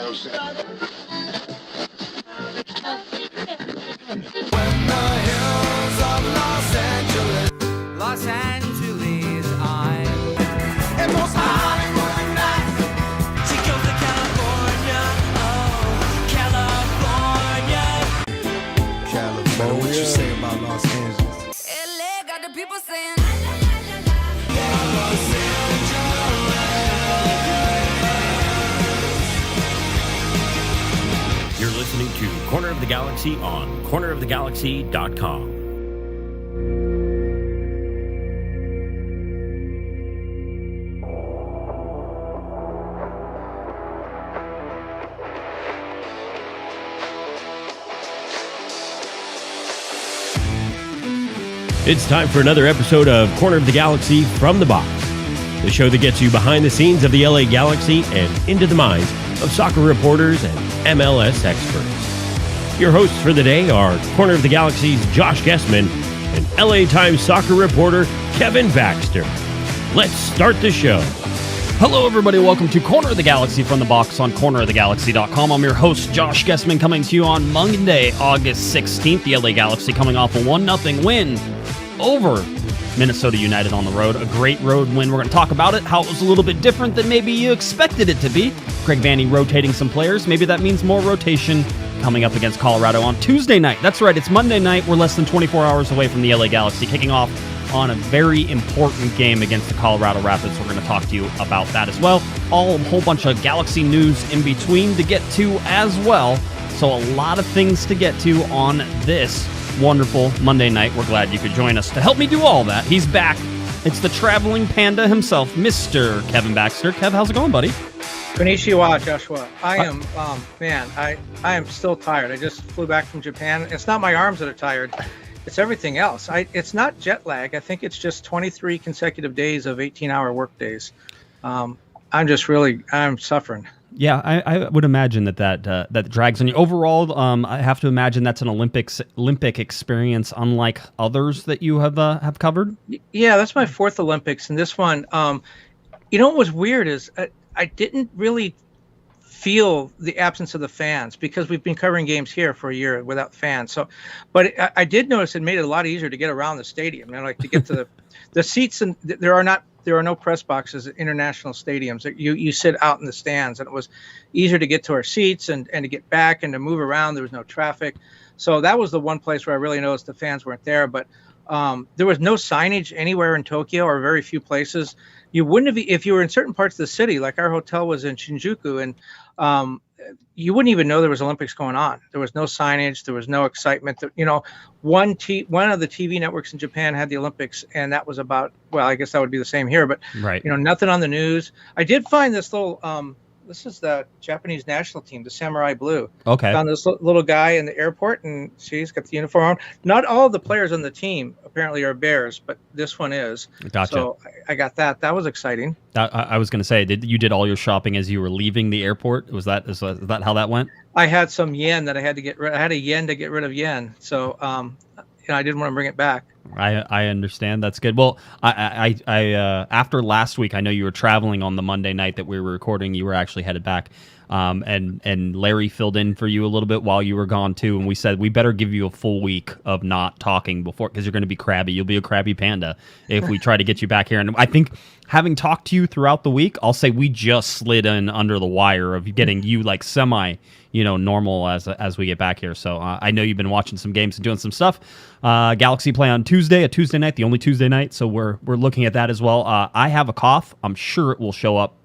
Los Angeles, I'm and most Hollywood nights. She goes to California, oh, California. What you say about Los Angeles? LA got the people saying, You're listening to Corner of the Galaxy on cornerofthegalaxy.com. It's time for another episode of Corner of the Galaxy from the Box, the show that gets you behind the scenes of the LA Galaxy and into the minds of soccer reporters and MLS experts. Your hosts for the day are Corner of the Galaxy's Josh Guesman and LA Times soccer reporter Kevin Baxter. Let's start the show. Hello, everybody. Welcome to Corner of the Galaxy from the Box on cornerofthegalaxy.com. I'm your host, Josh Guesman, coming to you on Monday, August 16th. The LA Galaxy coming off a 1-0 win over Minnesota United on the road. A great road win. We're going to talk about it, how it was a little bit different than maybe you expected it to be. Greg Vanney rotating some players. Maybe that means more rotation coming up against Colorado on Tuesday night. That's right, it's Monday night. We're less than 24 hours away from the LA Galaxy kicking off on a very important game against the Colorado Rapids. We're going to talk to you about that as well. A whole bunch of Galaxy news in between to get to as well. So a lot of things to get to on this wonderful Monday night. We're glad you could join us. To help me do all that, he's back. It's the traveling panda himself, Mr. Kevin Baxter. Kev, how's it going, buddy? Konnichiwa, Joshua. I am, I am still tired. I just flew back from Japan. It's not my arms that are tired. It's everything else. It's not jet lag. I think it's just 23 consecutive days of 18-hour work days. I'm suffering. Yeah, I would imagine that drags on you. Overall, I have to imagine that's an Olympic experience, unlike others that you have covered. Yeah, that's my fourth Olympics, and this one, what was weird is I didn't really feel the absence of the fans because we've been covering games here for a year without fans. So, but I did notice it made it a lot easier to get around the stadium. Like to get to the seats, and there are no press boxes at international stadiums. You sit out in the stands, and it was easier to get to our seats and to get back and to move around. There was no traffic. So that was the one place where I really noticed the fans weren't there. But there was no signage anywhere in Tokyo, or very few places. You wouldn't have, if you were in certain parts of the city, like our hotel was in Shinjuku, and you wouldn't even know there was Olympics going on. There was no signage. There was no excitement. One of the TV networks in Japan had the Olympics, and that was about, well, I guess that would be the same here, but right. Nothing on the news. I did find this little, this is the Japanese national team, the Samurai Blue. Okay. Found this little guy in the airport, and he's got the uniform on. Not all of the players on the team apparently are Bears, but this one is. Gotcha. So I got that. That was exciting. I was going to say, you did all your shopping as you were leaving the airport? Is that how that went? I had some yen that I had to get rid. I had a yen to get rid of yen, so I didn't want to bring it back. I understand. That's good. Well, I after last week, I know you were traveling on the Monday night that we were recording. You were actually headed back, and Larry filled in for you a little bit while you were gone too. And we said we better give you a full week of not talking before, because you're going to be crabby. You'll be a crabby panda if we try to get you back here. And I think, having talked to you throughout the week, I'll say we just slid in under the wire of getting you like semi, normal as we get back here. So I know you've been watching some games and doing some stuff. Galaxy play on Tuesday, a Tuesday night, the only Tuesday night. So we're looking at that as well. I have a cough. I'm sure it will show up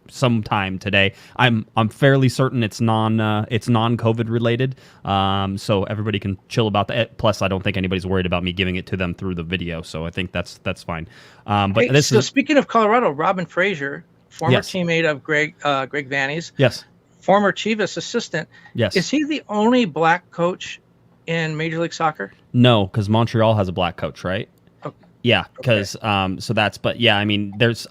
sometime today. I'm fairly certain it's non-COVID related. So everybody can chill about that. Plus, I don't think anybody's worried about me giving it to them through the video. So I think that's fine. But speaking of Colorado, Robin Fraser, former Yes. teammate of Greg Vanney's. Yes. Former Chivas assistant. Yes. Is he the only black coach in Major League Soccer? No, because Montreal has a black coach, right? Yeah, because so that's, but yeah, I mean, there's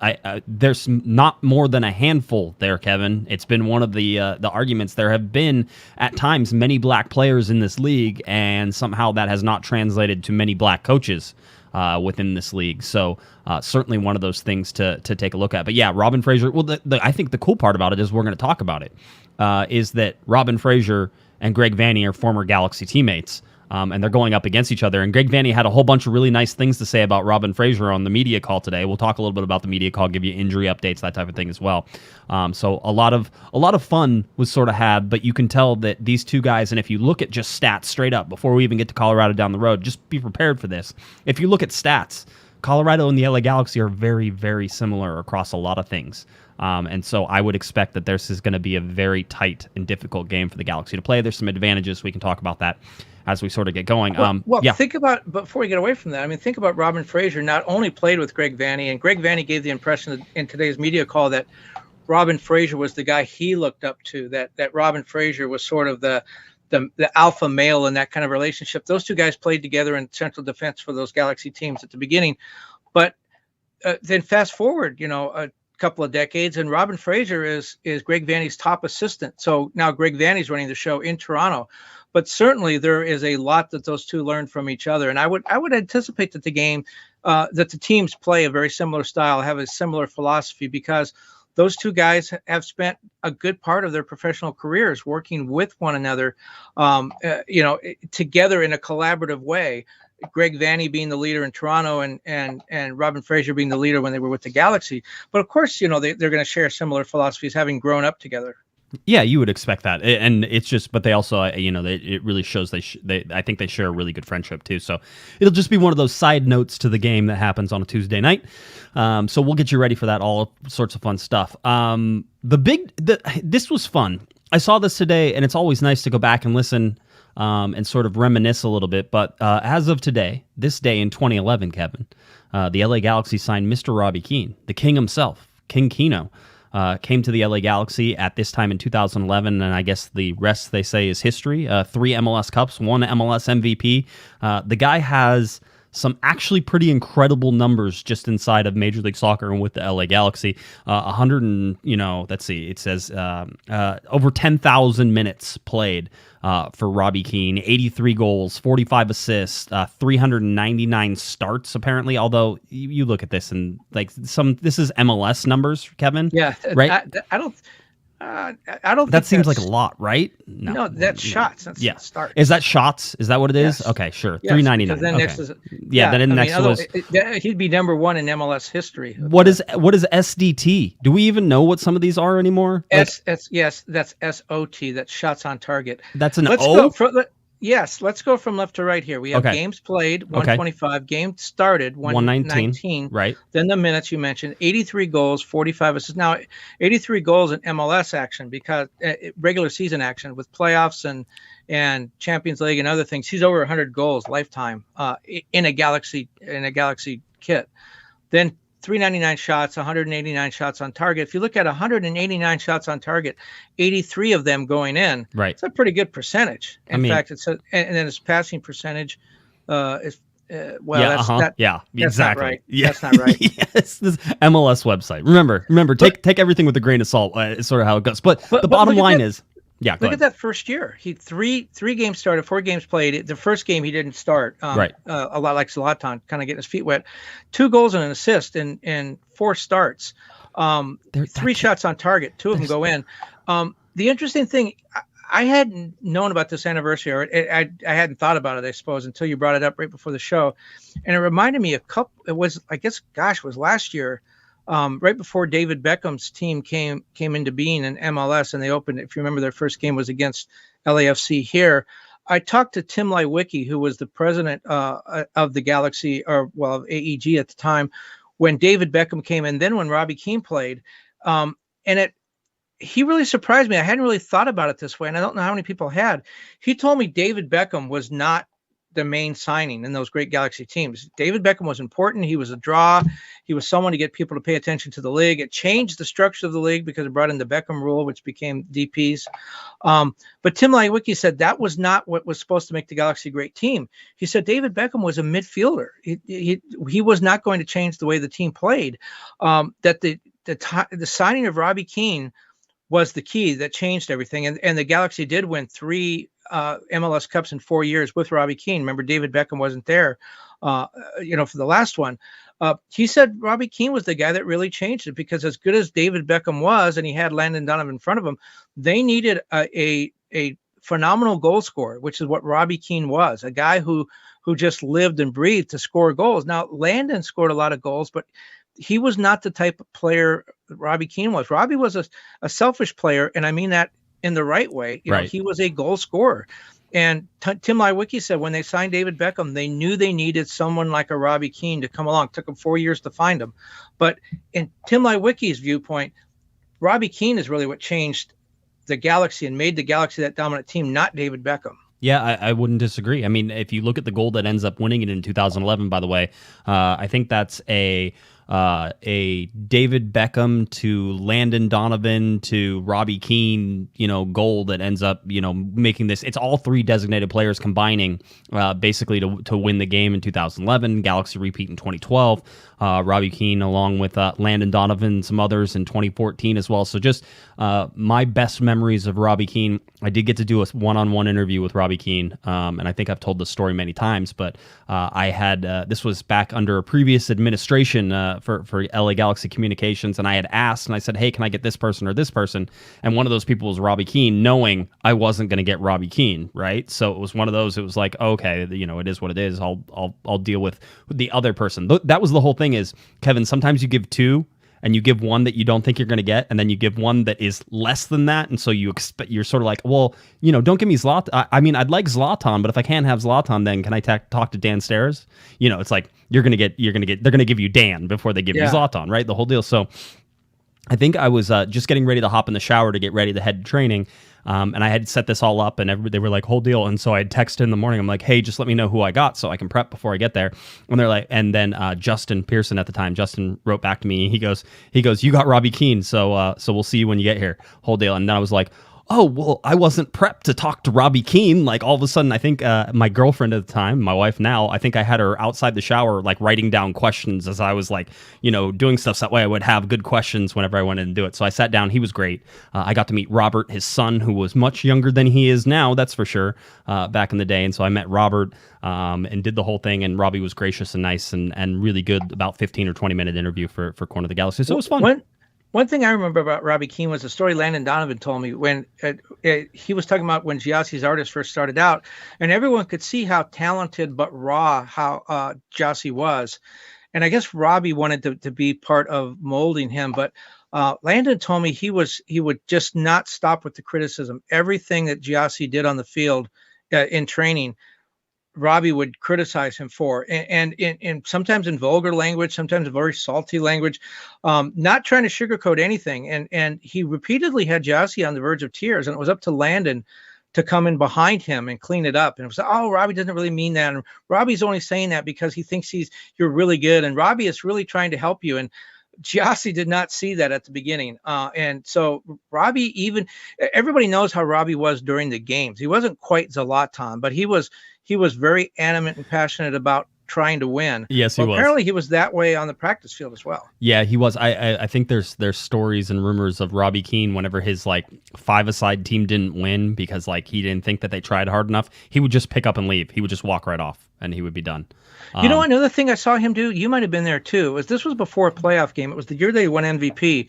not more than a handful there, Kevin. It's been one of the arguments. There have been at times many black players in this league, and somehow that has not translated to many black coaches within this league. So certainly one of those things to take a look at. But yeah, Robin Fraser. Well, I think the cool part about it is we're going to talk about it. Is that Robin Fraser and Greg Vanney are former Galaxy teammates. And they're going up against each other. And Greg Vanney had a whole bunch of really nice things to say about Robin Fraser on the media call today. We'll talk a little bit about the media call, give you injury updates, that type of thing as well. So a lot of fun was sort of had, but you can tell that these two guys, and if you look at just stats straight up, before we even get to Colorado down the road, just be prepared for this. If you look at stats, Colorado and the LA Galaxy are very, very similar across a lot of things. And so I would expect that this is going to be a very tight and difficult game for the Galaxy to play. There's some advantages. We can talk about that as we sort of get going. Yeah. Think about, before we get away from that, I mean, think about Robin Fraser not only played with Greg Vanney, and Greg Vanney gave the impression in today's media call that Robin Fraser was the guy he looked up to, that Robin Fraser was sort of the alpha male in that kind of relationship. Those two guys played together in central defense for those Galaxy teams at the beginning. But then fast forward, a couple of decades, and Robin Fraser is Greg Vanney's top assistant. So now Greg Vanney's running the show in Toronto. But certainly there is a lot that those two learned from each other. And I would anticipate that that the teams play a very similar style, have a similar philosophy, because those two guys have spent a good part of their professional careers working with one another, together in a collaborative way. Greg Vanney being the leader in Toronto and Robin Fraser being the leader when they were with the Galaxy. But of course, they're going to share similar philosophies, having grown up together. Yeah, you would expect that, and it's just, but they also, it really shows I think they share a really good friendship too. So it'll just be one of those side notes to the game that happens on a Tuesday night. So we'll get you ready for that, all sorts of fun stuff. This was fun. I saw this today, and it's always nice to go back and listen and sort of reminisce a little bit. But as of today, this day in 2011, Kevin, the LA Galaxy signed Mr. Robbie Keane, the king himself, King Keno. Came to the LA Galaxy at this time in 2011, and I guess the rest, they say, is history. 3 MLS Cups, 1 MLS MVP. The guy has some actually pretty incredible numbers just inside of Major League Soccer and with the LA Galaxy. 100 and, let's see, it says over 10,000 minutes played for Robbie Keane, 83 goals, 45 assists, 399 starts apparently. Although you look at this and this is MLS numbers, Kevin. Yeah, right. I don't. That seems like a lot, right? No, that's shots. That's start. Is that shots? Is that what it is? Yes. Okay, sure. Yes, 399. Then okay. next is, then next was. He'd be number one in MLS history. What is SDT? Do we even know what some of these are anymore? Yes, that's SOT. That's shots on target. That's an Let's O. Let's go from left to right here. We have games played, 125. Games started, 119. Right. Then the minutes you mentioned, 83 goals, 45 assists. Now, 83 goals in MLS action, because regular season action with playoffs and Champions League and other things. He's over 100 goals lifetime in a Galaxy kit. Then 399 shots, 189 shots on target. If you look at 189 shots on target, 83 of them going in. Right. It's a pretty good percentage. In fact, and then his passing percentage is that's exactly. Not right. Yeah. That's not right. Yes, this MLS website. Remember, take everything with a grain of salt. It's sort of how it goes. But the bottom line is. Yeah, look at that first year. He three games started, 4 games played. The first game he didn't start. Right. A lot like Zlatan, kind of getting his feet wet. 2 goals and an assist in 4 starts. 3 shots on target. 2 of them go in. The interesting thing, I hadn't known about this anniversary, or I hadn't thought about it, I suppose, until you brought it up right before the show, and it reminded me it was last year. Right before David Beckham's team came into being in MLS, and they opened, if you remember, their first game was against LAFC here. I talked to Tim Lewicki, who was the president of the Galaxy, of AEG at the time, when David Beckham came in, then when Robbie Keane played. He really surprised me. I hadn't really thought about it this way, and I don't know how many people had. He told me David Beckham was not the main signing in those great Galaxy teams. David Beckham was important. He was a draw. He was someone to get people to pay attention to the league. It changed the structure of the league because it brought in the Beckham rule, which became DPs. But Tim Leiweke said that was not what was supposed to make the Galaxy a great team. He said David Beckham was a midfielder. He was not going to change the way the team played. That the signing of Robbie Keane was the key that changed everything. And the Galaxy did win 3 MLS Cups in 4 years with Robbie Keane. Remember, David Beckham wasn't there, for the last one. He said Robbie Keane was the guy that really changed it, because as good as David Beckham was, and he had Landon Donovan in front of him, they needed a phenomenal goal scorer, which is what Robbie Keane was, a guy who just lived and breathed to score goals. Now, Landon scored a lot of goals, but he was not the type of player Robbie Keane was. Robbie was a selfish player, and I mean that in the right way. You know, he was a goal scorer. And Tim Leiweke said when they signed David Beckham, they knew they needed someone like a Robbie Keane to come along. It took them 4 years to find him. But in Tim Leiweke's viewpoint, Robbie Keane is really what changed the Galaxy and made the Galaxy that dominant team, not David Beckham. Yeah, I wouldn't disagree. I mean, if you look at the goal that ends up winning it in 2011, by the way, I think that's a David Beckham to Landon Donovan to Robbie Keane, goal that ends up, making this. It's all 3 designated players combining basically to win the game in 2011. Galaxy repeat in 2012. Robbie Keane along with Landon Donovan and some others in 2014 as well. So just my best memories of Robbie Keane. I did get to do a one-on-one interview with Robbie Keane, and I think I've told this story many times, but I had this was back under a previous administration for LA Galaxy Communications, and I had asked, and I said, hey, can I get this person or this person? And one of those people was Robbie Keane, knowing I wasn't going to get Robbie Keane, right? So it was one of those, it was like, okay, it is what it is. I'll deal with the other person. That was the whole thing is, Kevin, sometimes you give 2, and you give one that you don't think you're going to get, and then you give one that is less than that, and so you're sort of like, well, don't give me Zlatan. I mean, I'd like Zlatan, but if I can't have Zlatan, then can I talk to Dan Stairs? It's like they're going to give you Dan before they give you Zlatan, right? The whole deal. So I think I was just getting ready to hop in the shower to get ready to head to training. And I had set this all up, and they were like, whole deal. And so I had texted in the morning. I'm like, hey, just let me know who I got so I can prep before I get there. And they're like, and then Justin Pearson at the time, Justin wrote back to me. He goes, you got Robbie Keane. So we'll see you when you get here. Whole deal. And then I was like, oh, well, I wasn't prepped to talk to Robbie Keane. Like all of a sudden, I think my girlfriend at the time, my wife now, I think I had her outside the shower, like writing down questions as I was like, doing stuff. So that way I would have good questions whenever I went in and do it. So I sat down. He was great. I got to meet Robert, his son, who was much younger than he is now. That's for sure. Back in the day. And so I met Robert and did the whole thing. And Robbie was gracious and nice and really good. About 15 or 20-minute interview for Corner of the Galaxy. So it was fun. One thing I remember about Robbie Keane was a story Landon Donovan told me when he was talking about when Giassi's Artists first started out, and everyone could see how talented but raw how Giassi was. And I guess Robbie wanted to be part of molding him, but Landon told me he would just not stop with the criticism. Everything that Giassi did on the field in training, Robbie would criticize him for, and sometimes in vulgar language, sometimes in very salty language, not trying to sugarcoat anything. And he repeatedly had Giassi on the verge of tears, and it was up to Landon to come in behind him and clean it up. And it was, oh, Robbie doesn't really mean that. And Robbie's only saying that because he thinks you're really good. And Robbie is really trying to help you. And Giassi did not see that at the beginning. And so Robbie, everybody knows how Robbie was during the games. He wasn't quite Zlatan, but he was very animate and passionate about trying to win. Yes, he was. Apparently he was that way on the practice field as well. Yeah, he was. I think there's stories and rumors of Robbie Keane whenever his like 5-a-side team didn't win because like he didn't think that they tried hard enough, he would just pick up and leave. He would just walk right off and he would be done. Another thing I saw him do, you might have been there too, this was before a playoff game. It was the year they won MVP.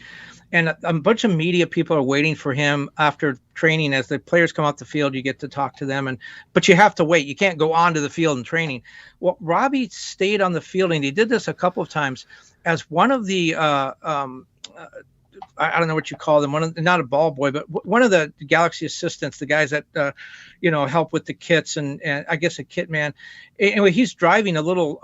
And a bunch of media people are waiting for him after training. As the players come off the field, you get to talk to them, but you have to wait. You can't go onto the field in training. Well, Robbie stayed on the field, and he did this a couple of times as one of the I don't know what you call them. Not a ball boy, but one of the Galaxy assistants, the guys that help with the kits and I guess a kit man. Anyway, he's driving a little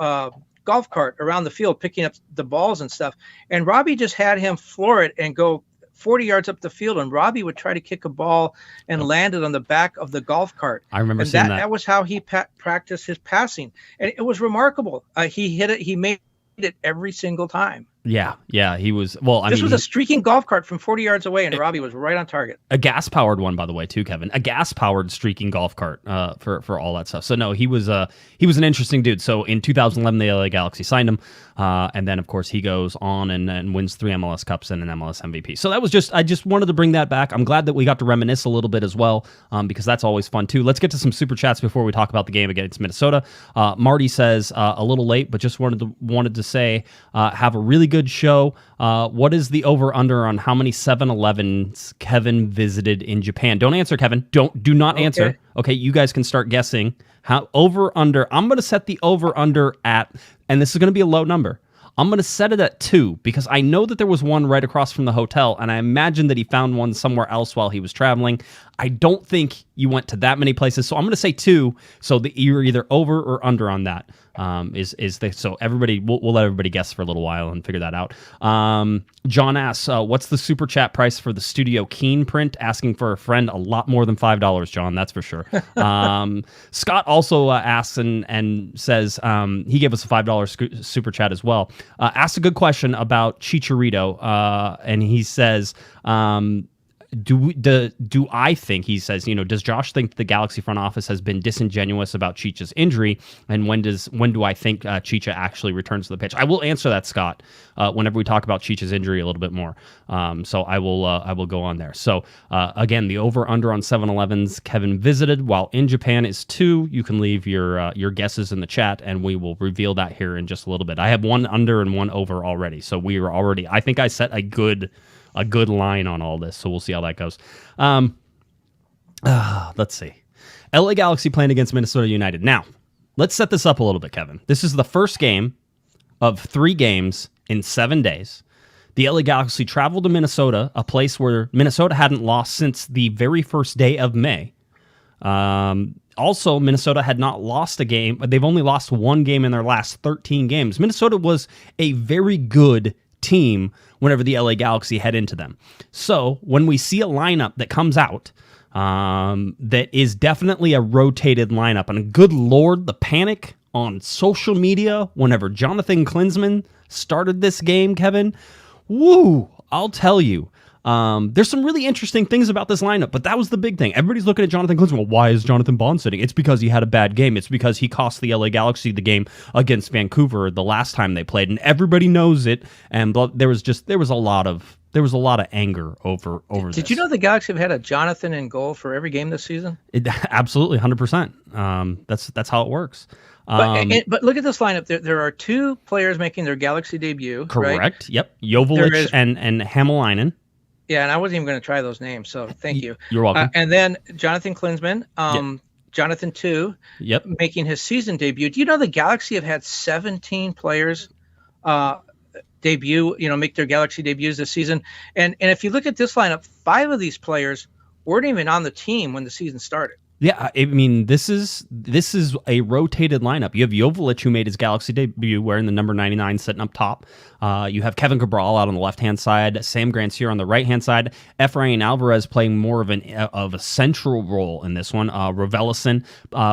golf cart around the field, picking up the balls and stuff. And Robbie just had him floor it and go 40 yards up the field, and Robbie would try to kick a ball and land it on the back of the golf cart. I remember and seeing that. That was how he practiced his passing, and it was remarkable. He hit it. He made it every single time. Yeah, he was. Well, This was a streaking golf cart from 40 yards away, and Robbie was right on target. A gas-powered one, by the way, too, Kevin. A gas-powered streaking golf cart for all that stuff. So no, he was an interesting dude. So in 2011, the LA Galaxy signed him, and then of course he goes on and wins 3 MLS Cups and an MLS MVP. So that was I just wanted to bring that back. I'm glad that we got to reminisce a little bit as well, because that's always fun too. Let's get to some super chats before we talk about the game against Minnesota. Marty says a little late, but just wanted to say have a really good show. What is the over-under on how many 7-Elevens Kevin visited in Japan? Don't answer, Kevin. Do not answer. Okay, you guys can start guessing. How over-under. I'm going to set the over-under at, and this is going to be a low number. I'm going to set it at 2 because I know that there was one right across from the hotel, and I imagine that he found one somewhere else while he was traveling. I don't think you went to that many places, so I'm going to say 2. So you're either over or under on that. So everybody, we'll let everybody guess for a little while and figure that out. John asks, what's the super chat price for the Studio Keane print? Asking for a friend, a lot more than $5, John, that's for sure. Scott also asks and says he gave us a $5 super chat as well. Asked a good question about Chicharito, and he says, do I think, he says, does Josh think the Galaxy front office has been disingenuous about Chicha's injury, and when do I think Chicha actually returns to the pitch? I will answer that, Scott, whenever we talk about Chicha's injury a little bit more. So I will go on there. So again, the over under on 7-Elevens Kevin visited while in Japan is 2. You can leave your guesses in the chat, and we will reveal that here in just a little bit. I have one under and one over already, so we are already. I think I set a good line on all this, so we'll see how that goes. Let's see. LA Galaxy playing against Minnesota United. Now, let's set this up a little bit, Kevin. This is the first game of 3 games in 7 days. The LA Galaxy traveled to Minnesota, a place where Minnesota hadn't lost since the very first day of May. Also, Minnesota had not lost a game. They've only lost 1 game in their last 13 games. Minnesota was a very good team whenever the LA Galaxy head into them. So when we see a lineup that comes out that is definitely a rotated lineup, and good Lord, the panic on social media whenever Jonathan Klinsmann started this game, Kevin, woo, I'll tell you. There's some really interesting things about this lineup, but that was the big thing. Everybody's looking at Jonathan Klinsmann. Well, why is Jonathan Bond sitting? It's because he had a bad game. It's because he cost the LA Galaxy the game against Vancouver the last time they played, and everybody knows it. And there was a lot of anger over this. Did you know the Galaxy have had a Jonathan in goal for every game this season? Absolutely, 100%. That's how it works. But look at this lineup. There are 2 players making their Galaxy debut. Correct. Right? Yep. Joveljic and Hamalainen. Yeah, and I wasn't even going to try those names, so thank you. You're welcome. And then Jonathan Klinsmann, Jonathan 2, making his season debut. Do you know the Galaxy have had 17 players make their Galaxy debuts this season? And if you look at this lineup, 5 of these players weren't even on the team when the season started. Yeah, I mean, this is a rotated lineup. You have Joveljic, who made his Galaxy debut wearing the number 99 sitting up top. You have Kevin Cabral out on the left-hand side, Sam Grandsir on the right-hand side, Efrain Alvarez playing more of a central role in this one, Raveloson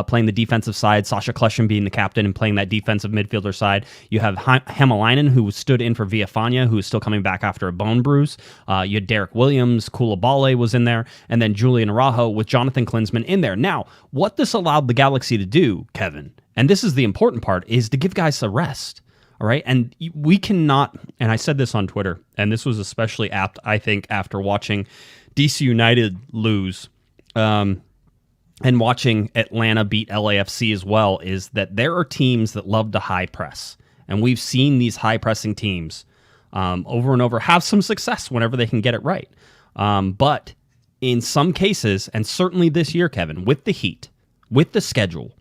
playing the defensive side, Sasha Kleshin being the captain and playing that defensive midfielder side. You have Hamalainen, who stood in for Villafana, who is still coming back after a bone bruise. You had Derek Williams, Koulibaly was in there, and then Julian Araujo with Jonathan Klinsmann in there. Now, what this allowed the Galaxy to do, Kevin, and this is the important part, is to give guys a rest. All right. And we cannot, and I said this on Twitter, and this was especially apt, I think, after watching DC United lose and watching Atlanta beat LAFC as well, is that there are teams that love to high press. And we've seen these high pressing teams over and over have some success whenever they can get it right. But in some cases, and certainly this year, Kevin, with the heat, with the schedule,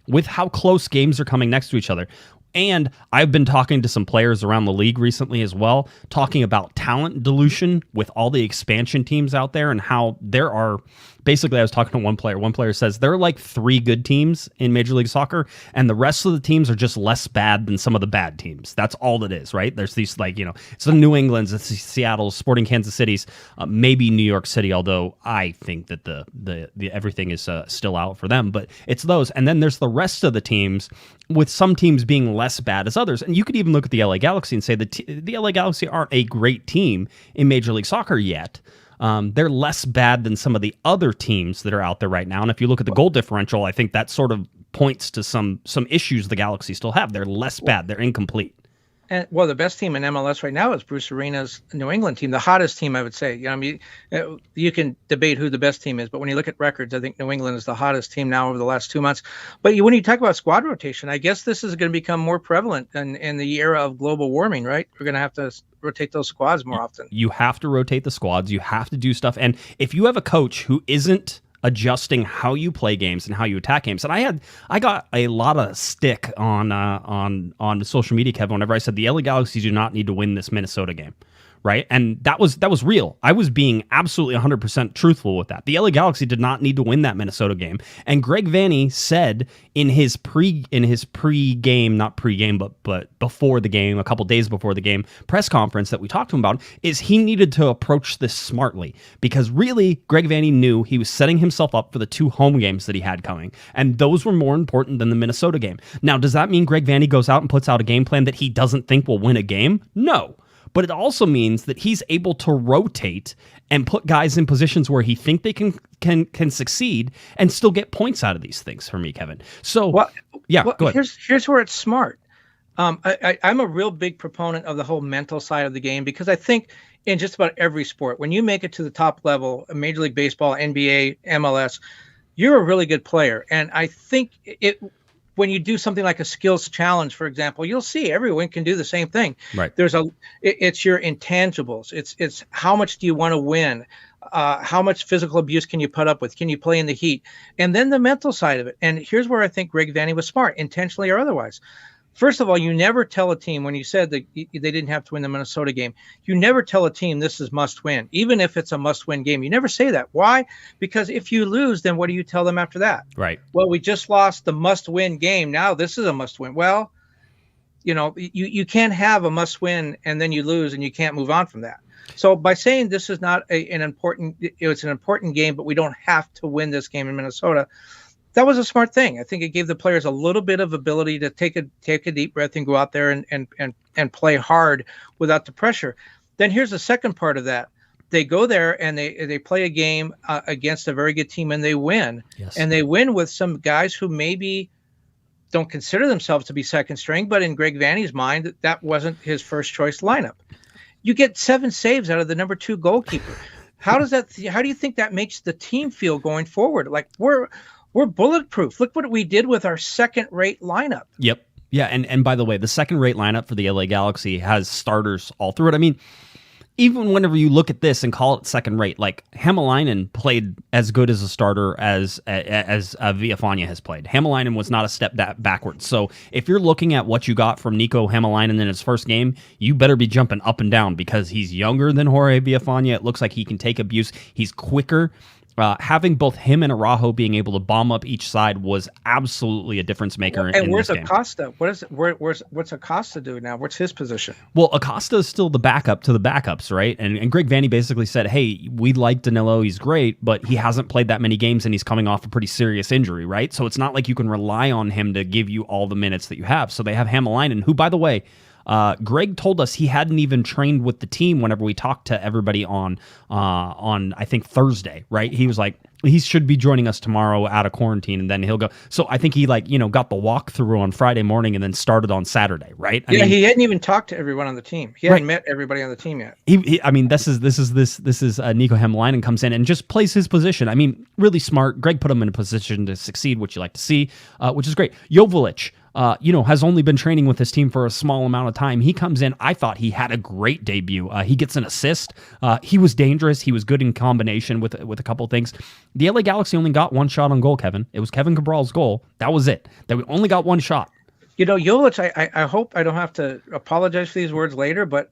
with how close games are coming next to each other, and I've been talking to some players around the league recently as well, talking about talent dilution with all the expansion teams out there and how there are basically I was talking to one player. One player says there are like 3 good teams in Major League Soccer, and the rest of the teams are just less bad than some of the bad teams. That's all it is, right? There's these it's the New England's, it's the Seattle's, Sporting Kansas City's, maybe New York City, although I think that the everything is still out for them. But it's those, and then there's the rest of the teams, with some teams being less bad as others. And you could even look at the LA Galaxy and say the LA Galaxy aren't a great team in Major League Soccer yet. They're less bad than some of the other teams that are out there right now. And if you look at the goal differential, I think that sort of points to some issues the Galaxy still have. They're less bad. They're incomplete. And well, the best team in MLS right now is Bruce Arena's New England team, the hottest team, I would say. You can debate who the best team is, but when you look at records, I think New England is the hottest team now over the last 2 months. But when you talk about squad rotation, I guess this is going to become more prevalent in the era of global warming, right? We're going to have to rotate those squads more often. You have to rotate the squads. You have to do stuff. And if you have a coach who isn't adjusting how you play games and how you attack games. And I got a lot of stick on social media, Kevin, whenever I said the LA Galaxy do not need to win this Minnesota game. Right. And that was real. I was being absolutely 100% truthful with that. The LA Galaxy did not need to win that Minnesota game. And Greg Vanney said in his pre-game, not pre-game, but before the game, a couple days before the game press conference that we talked to him about, is he needed to approach this smartly, because really Greg Vanney knew he was setting himself up for the 2 home games that he had coming. And those were more important than the Minnesota game. Now, does that mean Greg Vanney goes out and puts out a game plan that he doesn't think will win a game? No. But it also means that he's able to rotate and put guys in positions where he think they can succeed and still get points out of these things for me, Kevin. So, go ahead. Here's where it's smart. I'm a real big proponent of the whole mental side of the game, because I think in just about every sport, when you make it to the top level, Major League Baseball, NBA, MLS, you're a really good player. And I think when you do something like a skills challenge, for example, you'll see everyone can do the same thing. Right. It's your intangibles. It's how much do you want to win? How much physical abuse can you put up with? Can you play in the heat? And then the mental side of it. And here's where I think Greg Vanney was smart, intentionally or otherwise. First of all, you never tell a team, when you said that they didn't have to win the Minnesota game, you never tell a team this is must win, even if it's a must win game. You never say that. Why? Because if you lose, then what do you tell them after that? Right. Well, we just lost the must win game. Now this is a must win. Well, you can't have a must win and then you lose and you can't move on from that. So by saying this is not it's an important game, but we don't have to win this game in Minnesota, that was a smart thing. I think it gave the players a little bit of ability to take a deep breath and go out there and play hard without the pressure. Then here's the second part of that. They go there and they play a game against a very good team and they win. Yes. And they win with some guys who maybe don't consider themselves to be second string, but in Greg Vanney's mind, that wasn't his first choice lineup. You get 7 saves out of the number 2 goalkeeper. How do you think that makes the team feel going forward? Like we're bulletproof. Look what we did with our second-rate lineup. Yep. Yeah, and by the way, the second-rate lineup for the LA Galaxy has starters all through it. I mean, even whenever you look at this and call it second-rate, like Hämäläinen played as good as a starter as Villafaña has played. Hämäläinen was not a step backwards. So if you're looking at what you got from Nico Hämäläinen in his first game, you better be jumping up and down, because he's younger than Jorge Villafaña. It looks like he can take abuse. He's quicker. Having both him and Araujo being able to bomb up each side was absolutely a difference maker. And where's this game. Acosta? What's Acosta do now? What's his position? Well, Acosta is still the backup to the backups, right? And Greg Vanney basically said, hey, we like Danilo, he's great, but he hasn't played that many games and he's coming off a pretty serious injury, right? So it's not like you can rely on him to give you all the minutes that you have. So they have Hämäläinen, who, by the way, Greg told us he hadn't even trained with the team whenever we talked to everybody on I think Thursday, right? He was like, he should be joining us tomorrow out of quarantine, and then he'll go. So I think he got the walkthrough on Friday morning and then started on Saturday, right? I mean, he hadn't even talked to everyone on the team. He hadn't met everybody on the team yet. This is Nico Hämäläinen comes in and just plays his position. I mean, really smart. Greg put him in a position to succeed, which you like to see, which is great. Joveljic, has only been training with his team for a small amount of time. He comes in. I thought he had a great debut. He gets an assist. He was dangerous. He was good in combination with a couple of things. The LA Galaxy only got one shot on goal, Kevin. It was Kevin Cabral's goal. That was it. They only got one shot. Jovic, I hope I don't have to apologize for these words later, but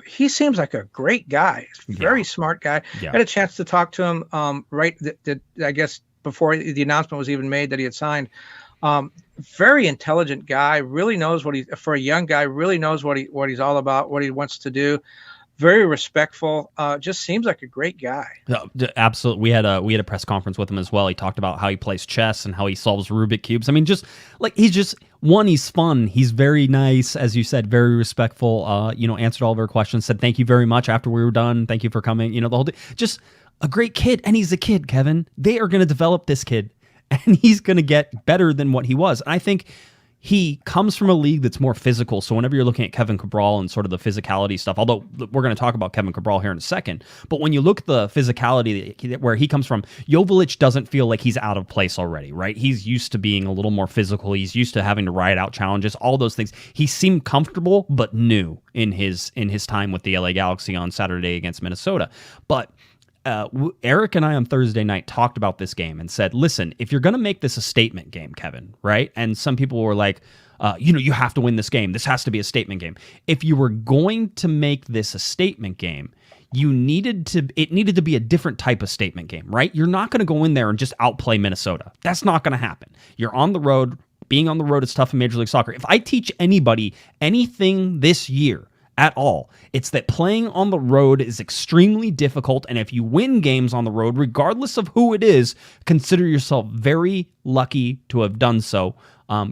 he seems like a great guy. Very smart guy. Yeah. I had a chance to talk to him I guess before the announcement was even made that he had signed. Very intelligent guy, really knows for a young guy, really knows what he's all about, what he wants to do. Very respectful. Just seems like a great guy. Absolutely. We had a press conference with him as well. He talked about how he plays chess and how he solves Rubik cubes. I mean, just like he's fun. He's very nice, as you said, very respectful. Answered all of our questions. Said thank you very much after we were done. Thank you for coming. The whole thing. Just a great kid, and he's a kid, Kevin. They are going to develop this kid, and he's going to get better than what he was. And I think he comes from a league that's more physical. So whenever you're looking at Kevin Cabral and sort of the physicality stuff, although we're going to talk about Kevin Cabral here in a second, but when you look at the physicality where he comes from, Jovic doesn't feel like he's out of place already, right? He's used to being a little more physical. He's used to having to ride out challenges, all those things. He seemed comfortable, but new in his time with the LA Galaxy on Saturday against Minnesota. But Eric and I on Thursday night talked about this game and said, listen, if you're going to make this a statement game, Kevin, right? And some people were like, you have to win this game. This has to be a statement game. If you were going to make this a statement game, it needed to be a different type of statement game, right? You're not going to go in there and just outplay Minnesota. That's not going to happen. You're on the road. Being on the road is tough in Major League Soccer. If I teach anybody anything this year, at all, it's that playing on the road is extremely difficult, and if you win games on the road, regardless of who it is, consider yourself very lucky to have done so.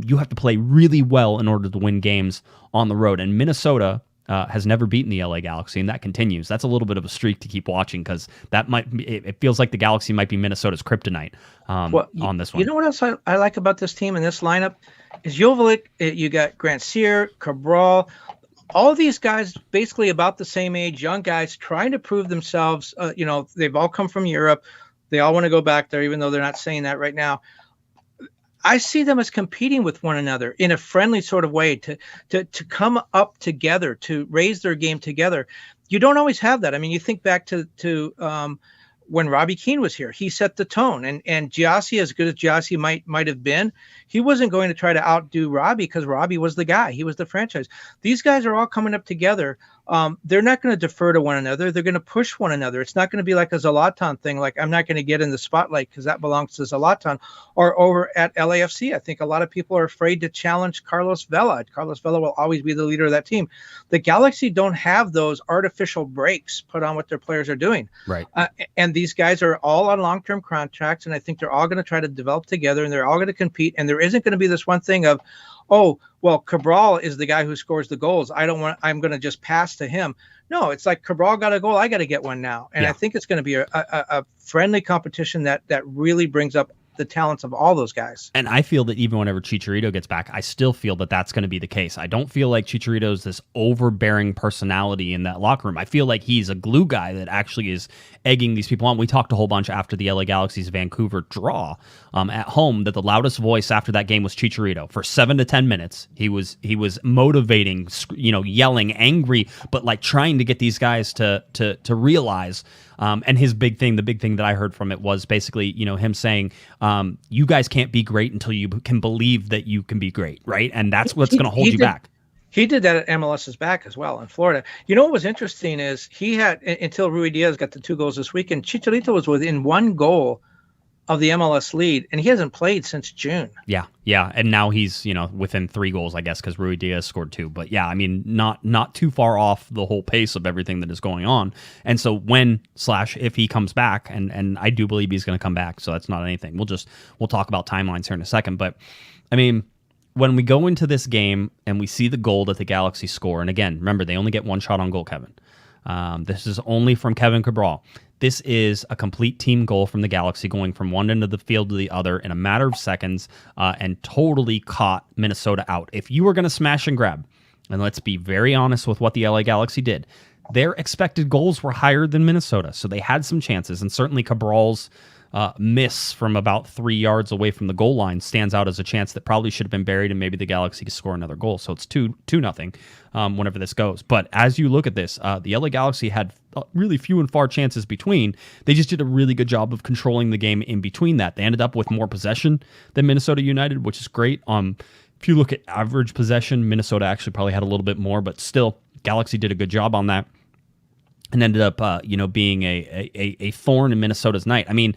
You have to play really well in order to win games on the road, and Minnesota has never beaten the LA Galaxy, and that continues. That's a little bit of a streak to keep watching, because it feels like the Galaxy might be Minnesota's kryptonite on this one. You know what else I like about this team and this lineup is Jovic. You got Grant Sear, Cabral. All these guys basically about the same age, young guys trying to prove themselves. They've all come from Europe. They all want to go back there, even though they're not saying that right now. I see them as competing with one another in a friendly sort of way to come up together, to raise their game together. You don't always have that. I mean, you think back to when Robbie Keane was here, he set the tone, and Giassi, as good as Giassi might have been, he wasn't going to try to outdo Robbie because Robbie was the guy. He was the franchise. These guys are all coming up together. They're not going to defer to one another. They're going to push one another. It's not going to be like a Zlatan thing, like I'm not going to get in the spotlight because that belongs to Zlatan. Or over at LAFC, I think a lot of people are afraid to challenge Carlos Vela. Carlos Vela will always be the leader of that team. The Galaxy don't have those artificial breaks put on what their players are doing. Right. And these guys are all on long-term contracts, and I think they're all going to try to develop together, and they're all going to compete. And there isn't going to be this one thing of, oh, well, Cabral is the guy who scores the goals. I'm going to just pass to him. No, it's like Cabral got a goal. I got to get one now. And I think it's going to be a friendly competition that really brings up the talents of all those guys. And I feel that even whenever Chicharito gets back, I still feel that that's going to be the case. I don't feel like Chicharito's this overbearing personality in that locker room. I feel like he's a glue guy that actually is egging these people on. We talked a whole bunch after the LA Galaxy's Vancouver draw at home that the loudest voice after that game was Chicharito. For 7 to 10 minutes, he was motivating, yelling, angry, but like trying to get these guys to realize. And the big thing that I heard from it was basically, him saying, you guys can't be great until you can believe that you can be great, right? And that's what's going to hold you back. He did that at MLS's back as well in Florida. You know what was interesting is he had, until Rui Diaz got the 2 goals this weekend, Chicharito was within 1 goal of the MLS lead, and he hasn't played since June. Yeah. And now he's, within 3 goals, I guess, because Rui Diaz scored 2. But yeah, I mean, not too far off the whole pace of everything that is going on. And so if he comes back, and I do believe he's going to come back, so that's not anything. We'll talk about timelines here in a second. But I mean, when we go into this game and we see the goal that the Galaxy score, and again, remember, they only get 1 shot on goal, Kevin. This is only from Kevin Cabral. This is a complete team goal from the Galaxy, going from one end of the field to the other in a matter of seconds, and totally caught Minnesota out. If you were going to smash and grab, and let's be very honest with what the LA Galaxy did, their expected goals were higher than Minnesota, so they had some chances, and certainly Cabral's miss from about 3 yards away from the goal line stands out as a chance that probably should have been buried, and maybe the Galaxy could score another goal. So it's 2-0 whenever this goes. But as you look at this, the LA Galaxy had really few and far chances between. They just did a really good job of controlling the game in between that. They ended up with more possession than Minnesota United, which is great. If you look at average possession, Minnesota actually probably had a little bit more, but still, Galaxy did a good job on that and ended up, being a thorn in Minnesota's night. I mean,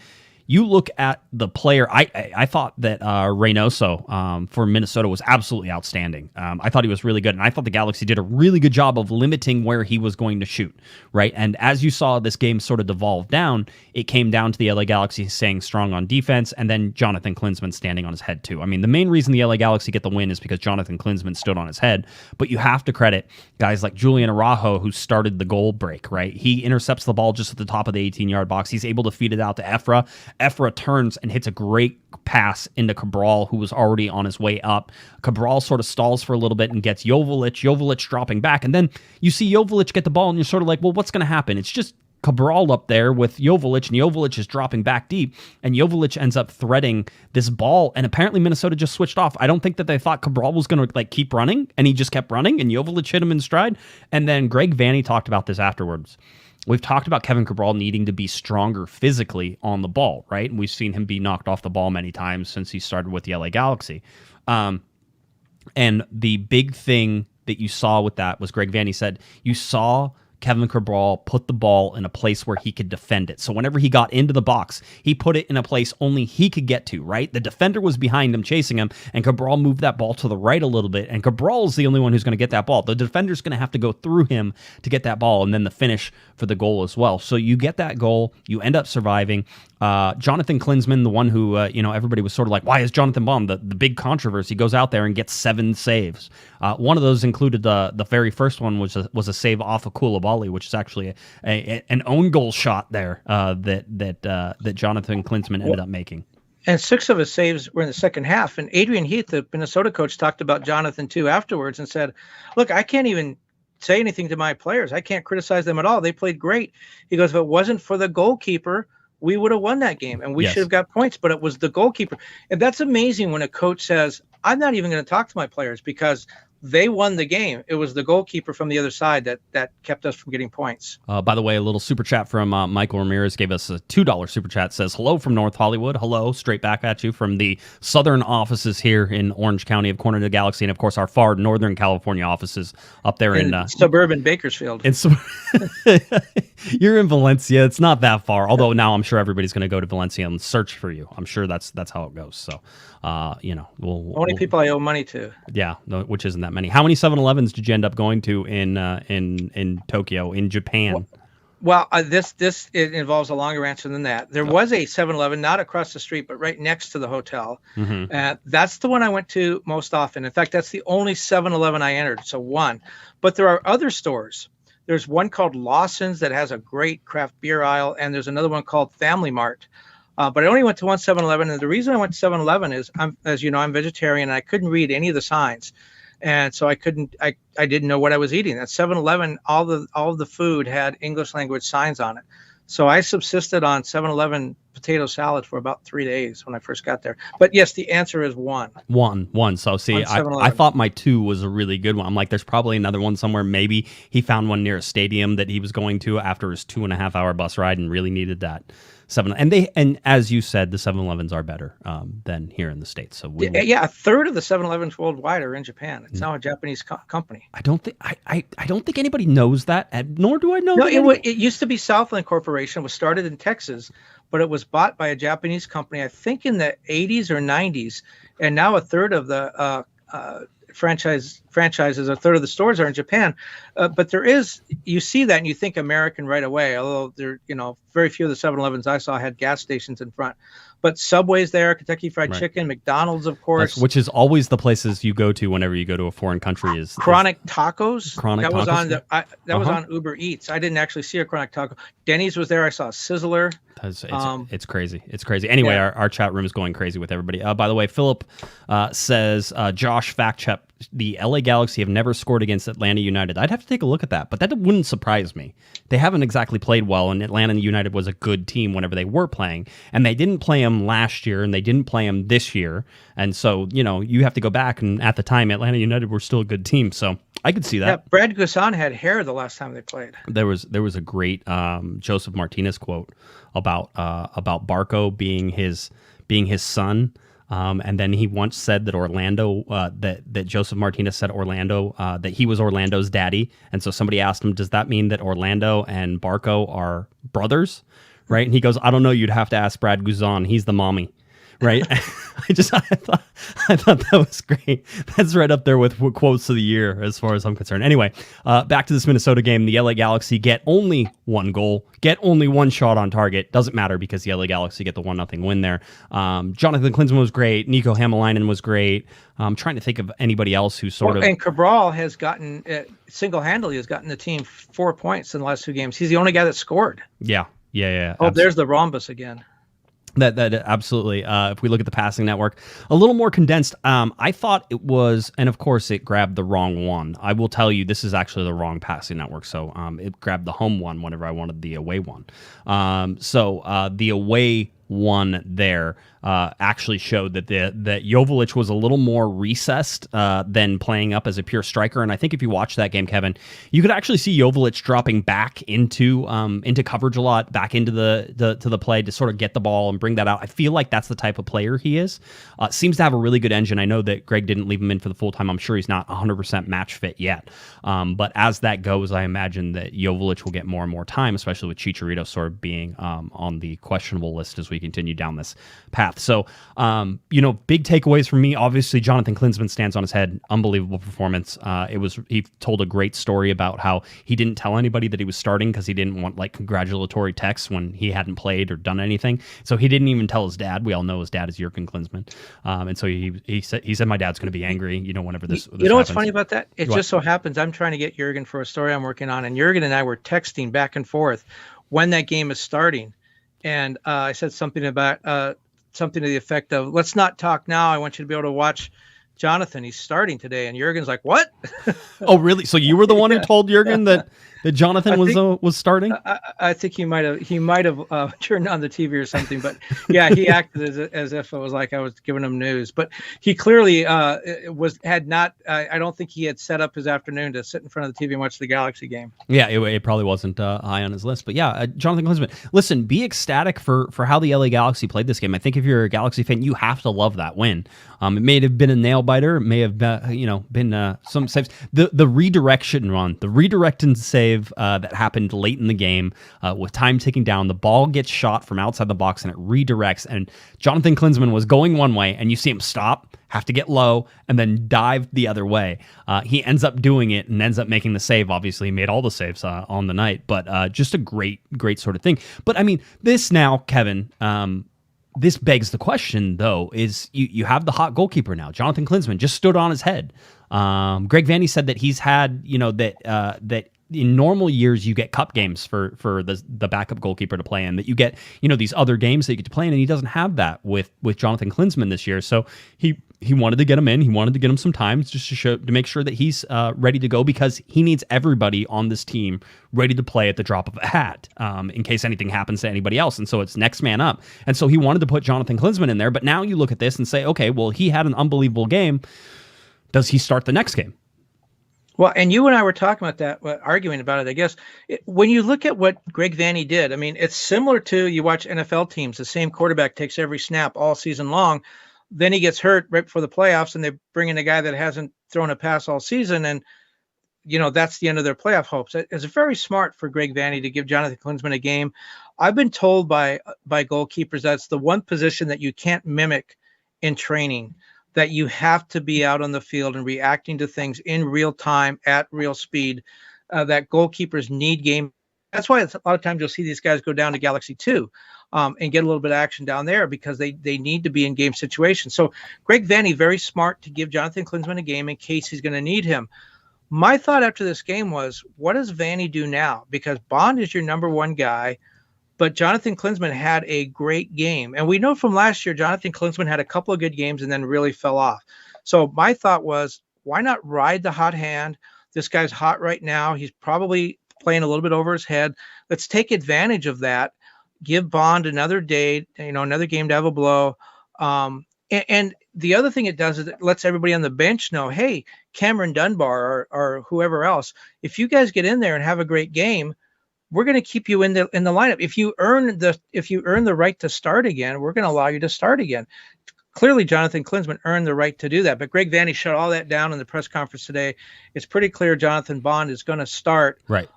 you look at the player. I thought that Reynoso for Minnesota was absolutely outstanding. I thought he was really good, and I thought the Galaxy did a really good job of limiting where he was going to shoot, right? And as you saw this game sort of devolve down, it came down to the LA Galaxy staying strong on defense, and then Jonathan Klinsmann standing on his head too. I mean, the main reason the LA Galaxy get the win is because Jonathan Klinsmann stood on his head, but you have to credit guys like Julian Araujo, who started the goal break, right? He intercepts the ball just at the top of the 18-yard box. He's able to feed it out to Efra. Efra turns and hits a great pass into Cabral, who was already on his way up. Cabral sort of stalls for a little bit and gets Joveljic. Joveljic dropping back, and then you see Joveljic get the ball, and you're sort of like, well, what's going to happen? It's just Cabral up there with Joveljic, and Joveljic is dropping back deep, and Joveljic ends up threading this ball, and apparently Minnesota just switched off. I don't think that they thought Cabral was going to keep running, and he just kept running, and Joveljic hit him in stride. And then Greg Vanney talked about this afterwards. We've talked about Kevin Cabral needing to be stronger physically on the ball, right? And we've seen him be knocked off the ball many times since he started with the LA Galaxy. And the big thing that you saw with that was Greg Vanney said, you saw Kevin Cabral put the ball in a place where he could defend it. So whenever he got into the box, he put it in a place only he could get to, right? The defender was behind him chasing him, and Cabral moved that ball to the right a little bit, and Cabral is the only one who's going to get that ball. The defender's going to have to go through him to get that ball, and then the finish for the goal as well. So you get that goal, you end up surviving. Jonathan Klinsmann, the one who, everybody was sort of like, why is Jonathan Baum? The big controversy, goes out there and gets 7 saves. One of those included the very first one was a save off of Koulibaly, which is actually an own goal shot there that Jonathan Klinsmann ended up making. And 6 of his saves were in the second half. And Adrian Heath, the Minnesota coach, talked about Jonathan too afterwards and said, look, I can't even say anything to my players. I can't criticize them at all. They played great. He goes, if it wasn't for the goalkeeper, we would have won that game, and we should have got points, but it was the goalkeeper. And that's amazing when a coach says, I'm not even going to talk to my players because they won the game. It was the goalkeeper from the other side that kept us from getting points. By the way, a little super chat from Michael Ramirez gave us a $2 super chat. Says, hello from North Hollywood. Hello, straight back at you from the southern offices here in Orange County of Corner of the Galaxy, and of course our far northern California offices up there in suburban Bakersfield. You're in Valencia. It's not that far, although now I'm sure everybody's going to go to Valencia and search for you. I'm sure that's how it goes. So, only people I owe money to. Yeah, no, which isn't that many. How many 7-Elevens did you end up going to in Tokyo, in Japan? Well, it involves a longer answer than that. There was a 7-Eleven, not across the street, but right next to the hotel. Mm-hmm. That's the one I went to most often. In fact, that's the only 7-Eleven I entered, so one. But there are other stores. There's one called Lawson's that has a great craft beer aisle, and there's another one called Family Mart. But I only went to one 7-Eleven, and the reason I went to 7-Eleven is, as you know, I'm vegetarian, and I couldn't read any of the signs. And so I didn't know what I was eating. At 7-Eleven, all of the food had English language signs on it. So I subsisted on 7-Eleven potato salad for about 3 days when I first got there. But yes, the answer is one. One. So see, I thought my 2 was a really good one. I'm like, there's probably another one somewhere. Maybe he found one near a stadium that he was going to after his 2.5-hour bus ride and really needed that. And as you said, the 7-Elevens are better than here in the States. So a third of the 7-Elevens worldwide are in Japan. It's now a Japanese company. I don't think anybody knows that, nor do I know. No, it used to be Southland Corporation. It was started in Texas, but it was bought by a Japanese company, I think in the 80s or 90s, and now a third of the franchises, a third of the stores are in Japan. But you see that and you think American right away, although very few of the 7-Elevens I saw had gas stations in front. But Subway's there, Kentucky Fried Chicken, McDonald's, of course. Which is always the places you go to whenever you go to a foreign country. Is Chronic Tacos. That was on Uber Eats. I didn't actually see a Chronic Taco. Denny's was there. I saw a Sizzler. It's crazy. It's crazy. Anyway, our chat room is going crazy with everybody. By the way, Philip says, Josh fact check, the LA Galaxy have never scored against Atlanta United. I'd have to take a look at that, but that wouldn't surprise me. They haven't exactly played well, and Atlanta United was a good team whenever they were playing, and they didn't play them last year, and they didn't play them this year, and so, you have to go back, and at the time, Atlanta United were still a good team, so I could see that. Yeah, Brad Guesman had hair the last time they played. There was a great Joseph Martinez quote about Barco being his son. And then he once said that Orlando, that Joseph Martinez said Orlando, that he was Orlando's daddy. And so somebody asked him, does that mean that Orlando and Barco are brothers? Right. And he goes, I don't know. You'd have to ask Brad Guzan. He's the mommy. Right. I thought that was great. That's right up there with quotes of the year as far as I'm concerned. Anyway, back to this Minnesota game. The LA Galaxy get only one goal, get only one shot on target. Doesn't matter because the LA Galaxy get the 1-0 win there. Jonathan Klinsmann was great. Nico Hamalainen was great. I'm trying to think of anybody else who And Cabral has gotten single-handedly has gotten the team 4 points in the last 2 games. He's the only guy that scored. Yeah. Oh, absolutely. There's the rhombus again. That absolutely. If we look at the passing network, a little more condensed. I thought it was, and of course it grabbed the wrong one. I will tell you, this is actually the wrong passing network. So it grabbed the home one whenever I wanted the away one. So the away one there actually showed that that Joveljic was a little more recessed than playing up as a pure striker. And I think if you watch that game, Kevin, you could actually see Joveljic dropping back into coverage a lot, back into the play to sort of get the ball and bring that out. I feel like that's the type of player he is. Seems to have a really good engine. I know that Greg didn't leave him in for the full time. I'm sure he's not 100% match fit yet. But as that goes, I imagine that Joveljic will get more and more time, especially with Chicharito sort of being on the questionable list as we continue down this path. So, big takeaways from me. Obviously, Jonathan Klinsmann stands on his head. Unbelievable performance. He told a great story about how he didn't tell anybody that he was starting because he didn't want like congratulatory texts when he hadn't played or done anything. So he didn't even tell his dad. We all know his dad is Jurgen Klinsmann. And so he said my dad's going to be angry, whenever this You know what's happens. funny about that? It just so happens I'm trying to get Jurgen for a story I'm working on, and Jurgen and I were texting back and forth when that game is starting. And I said something about something to the effect of, let's not talk now. I want you to be able to watch Jonathan. He's starting today. And Jurgen's like, what? Oh, really? So you were the one who told Jurgen that Jonathan was starting? I think he might have turned on the TV or something. But yeah, he acted as if it was like I was giving him news. But he clearly had not. I don't think he had set up his afternoon to sit in front of the TV and watch the Galaxy game. Yeah, it probably wasn't high on his list. But yeah, Jonathan Klinsmann. Listen, be ecstatic for how the LA Galaxy played this game. I think if you're a Galaxy fan, you have to love that win. It may have been a nail biter. It may have been some saves. The redirection run, the redirecting save that happened late in the game with time ticking down. The ball gets shot from outside the box and it redirects. And Jonathan Klinsmann was going one way, and you see him stop, have to get low, and then dive the other way. He ends up doing it and ends up making the save. Obviously, he made all the saves on the night, but just a great sort of thing. But I mean, this now, Kevin. This begs the question, though, is you have the hot goalkeeper now. Jonathan Klinsmann just stood on his head. Greg Vanney said that he's had, that in normal years you get cup games for the backup goalkeeper to play in, that you get, these other games that you get to play in, and he doesn't have that with Jonathan Klinsmann this year. So he wanted to get him in. He wanted to get him some time just to make sure that he's ready to go, because he needs everybody on this team ready to play at the drop of a hat in case anything happens to anybody else. And so it's next man up. And so he wanted to put Jonathan Klinsmann in there. But now you look at this and say, okay, well, he had an unbelievable game. Does he start the next game? Well, and you and I were talking about that, arguing about it, I guess. When you look at what Greg Vanney did, I mean, it's similar to you watch NFL teams. The same quarterback takes every snap all season long. Then he gets hurt right before the playoffs, and they bring in a guy that hasn't thrown a pass all season. And, that's the end of their playoff hopes. It's very smart for Greg Vanney to give Jonathan Klinsmann a game. I've been told by goalkeepers that's the one position that you can't mimic in training, that you have to be out on the field and reacting to things in real time at real speed, that goalkeepers need game. That's why a lot of times you'll see these guys go down to Galaxy 2 and get a little bit of action down there, because they need to be in game situations. So Greg Vanney, very smart to give Jonathan Klinsmann a game in case he's going to need him. My thought after this game was, what does Vanney do now? Because Bond is your number one guy, but Jonathan Klinsmann had a great game. And we know from last year, Jonathan Klinsmann had a couple of good games and then really fell off. So my thought was, why not ride the hot hand? This guy's hot right now. He's probably playing a little bit over his head. Let's take advantage of that. Give Bond another day, another game to have a blow. And the other thing it does is it lets everybody on the bench know, hey, Cameron Dunbar or whoever else, if you guys get in there and have a great game, we're going to keep you in the lineup. If you earn the right to start again, we're going to allow you to start again. clearly Jonathan Klinsmann earned the right to do that. But Greg Vanney shut all that down in the press conference today. It's pretty clear Jonathan Bond is going to start. Right.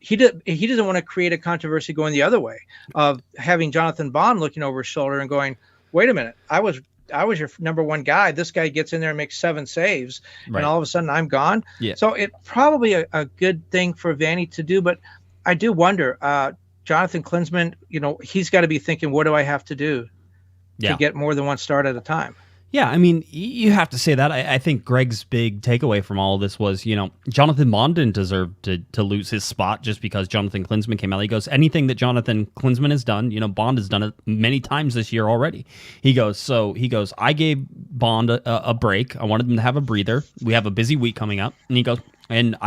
He doesn't want to create a controversy going the other way of having Jonathan Bond looking over his shoulder and going, wait a minute, I was your number one guy. This guy gets in there and makes 7 saves, Right. and all of a sudden I'm gone. Yeah. So it probably a good thing for Vanney to do, but I do wonder, Jonathan Klinsmann, he's got to be thinking, what do I have to do to get more than one start at a time? Yeah, I mean, you have to say that. I think Greg's big takeaway from all of this was, Jonathan Bond didn't deserve to lose his spot just because Jonathan Klinsmann came out. He goes, anything that Jonathan Klinsmann has done, Bond has done it many times this year already. He goes, I gave Bond a break. I wanted him to have a breather. We have a busy week coming up. And he goes, and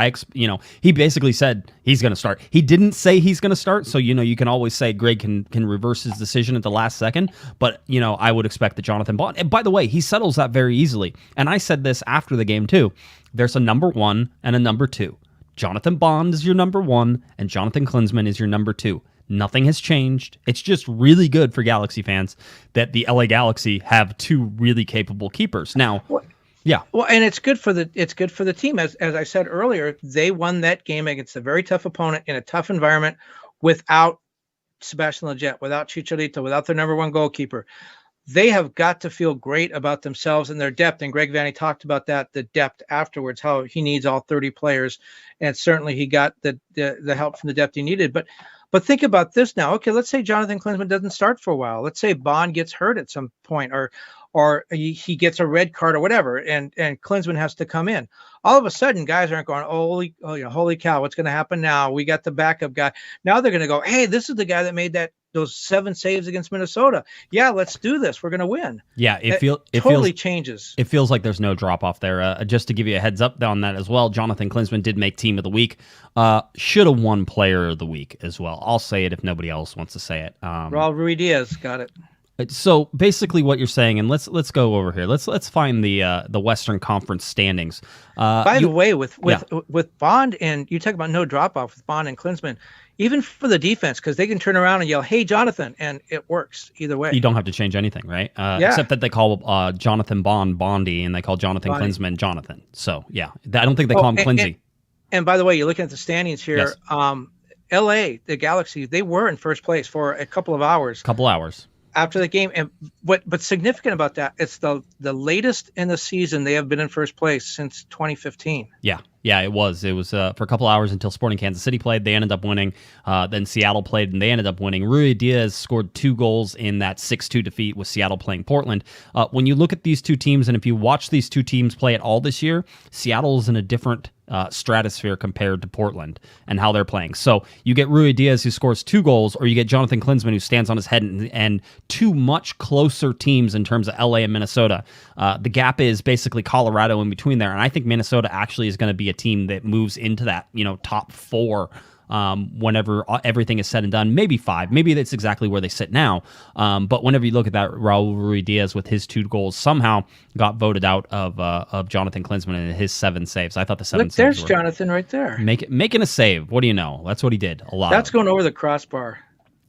he basically said he's going to start. He didn't say he's going to start, so you can always say Greg can reverse his decision at the last second. But I would expect that Jonathan Bond. And by the way, he settles that very easily. And I said this after the game too. There's a number 1 and a number 2. Jonathan Bond is your number 1, and Jonathan Klinsmann is your number 2. Nothing has changed. It's just really good for Galaxy fans that the LA Galaxy have 2 really capable keepers now. Yeah. Well, and it's good for the team. As I said earlier, they won that game against a very tough opponent in a tough environment without Sebastian Lletget, without Chicharito, without their number 1 goalkeeper. They have got to feel great about themselves and their depth. And Greg Vanney talked about that, the depth afterwards, how he needs all 30 players. And certainly he got the help from the depth he needed. But think about this now. Okay, let's say Jonathan Klinsmann doesn't start for a while. Let's say Bond gets hurt at some point, or he gets a red card or whatever, and Klinsmann has to come in. All of a sudden, guys aren't going, holy cow, what's going to happen now? We got the backup guy. Now they're going to go, hey, this is the guy that made those 7 saves against Minnesota. Yeah, let's do this. We're going to win. Yeah, it totally changes. It feels like there's no drop off there. Just to give you a heads up on that as well, Jonathan Klinsmann did make Team of the Week. Should have won Player of the Week as well. I'll say it if nobody else wants to say it. Raul Ruiz got it. So basically, what you're saying, and let's go over here. Let's find the Western Conference standings. By the way, with Bond, and you talk about no drop off with Bond and Klinsmann, even for the defense, because they can turn around and yell, "Hey, Jonathan," and it works either way. You don't have to change anything, right? Except that they call Jonathan Bond Bondy, and they call Jonathan Klinsmann Jonathan. So yeah, I don't think they call him Klinsy. And by the way, you're looking at the standings here. Yes. LA, the Galaxy, they were in first place for a couple of hours. After the game, and what's significant about that, it's the latest in the season they have been in first place since 2015. Yeah, it was for a couple hours until Sporting Kansas City played. They ended up winning. Then Seattle played, and they ended up winning. Rui Diaz scored 2 goals in that 6-2 defeat with Seattle playing Portland. When you look at these 2 teams, and if you watch these 2 teams play at all this year, Seattle is in a different stratosphere compared to Portland and how they're playing. So you get Rui Diaz, who scores 2 goals, or you get Jonathan Klinsmann, who stands on his head, and 2 much closer teams in terms of LA and Minnesota. The gap is basically Colorado in between there, and I think Minnesota actually is going to be a team that moves into that top 4 whenever everything is said and done. Maybe 5. Maybe that's exactly where they sit now. But whenever you look at that, Raul Rui Diaz with his 2 goals somehow got voted out of Jonathan Klinsmann and his 7 saves. I thought the 7 saves there's were Jonathan right there. Making a save. What do you know? That's what he did a lot. That's going over the crossbar.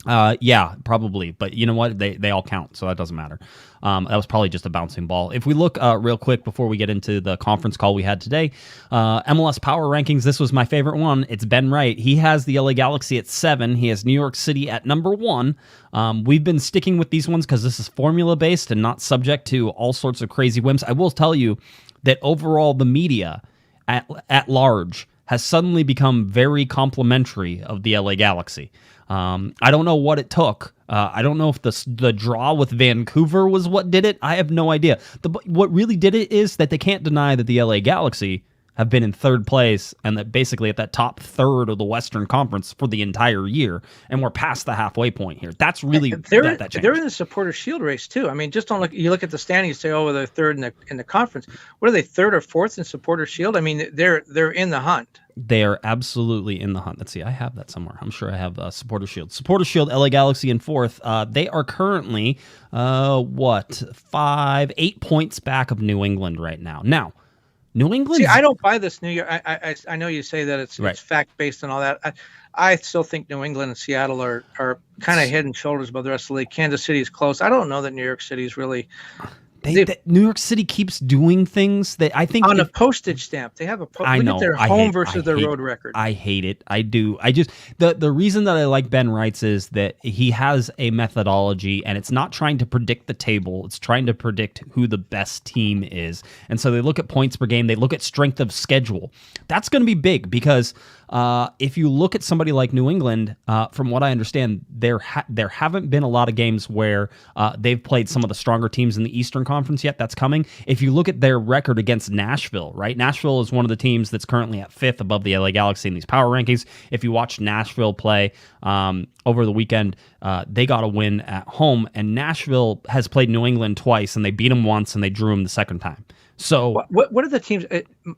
Yeah, probably. But you know what? They all count, so that doesn't matter. That was probably just a bouncing ball. If we look real quick before we get into the conference call we had today, MLS Power Rankings, this was my favorite one. It's Ben Wright. He has the LA Galaxy at 7. He has New York City at number 1. We've been sticking with these ones because this is formula-based and not subject to all sorts of crazy whims. I will tell you that overall the media at large has suddenly become very complimentary of the LA Galaxy. I don't know what it took. I don't know if the draw with Vancouver was what did it. I have no idea. What really did it is that they can't deny that the LA Galaxy have been in 3rd place and that basically at that top 3rd of the Western Conference for the entire year, and we're past the halfway point here. That's really they're in the Supporters Shield race too. I mean, just don't look. You look at the standings, you say, oh, they're 3rd in the conference. What are they, 3rd or 4th in Supporters Shield? I mean, they're in the hunt. They are absolutely in the hunt. Let's see. I have that somewhere. I'm sure I have Supporters Shield. Supporters Shield, LA Galaxy in 4th. They are currently 8 points back of New England right now. Now, New England. See, I don't buy this New York. I know you say that it's fact based and all that. I still think New England and Seattle are kind of head and shoulders above the rest of the league. Kansas City is close. I don't know that New York City is really New York City keeps doing things that I think on a postage stamp. They have a I know. Look at their home versus their road record. I hate it. I do. I just the reason that I like Ben Wright's is that he has a methodology, and it's not trying to predict the table. It's trying to predict who the best team is. And so they look at points per game. They look at strength of schedule. That's going to be big because if you look at somebody like New England, from what I understand, there haven't been a lot of games where they've played some of the stronger teams in the Eastern Conference yet. That's coming. If you look at their record against Nashville, right? Nashville is one of the teams that's currently at 5th above the LA Galaxy in these power rankings. If you watch Nashville play over the weekend, they got a win at home, and Nashville has played New England twice, and they beat them once, and they drew them the second time. So what are the teams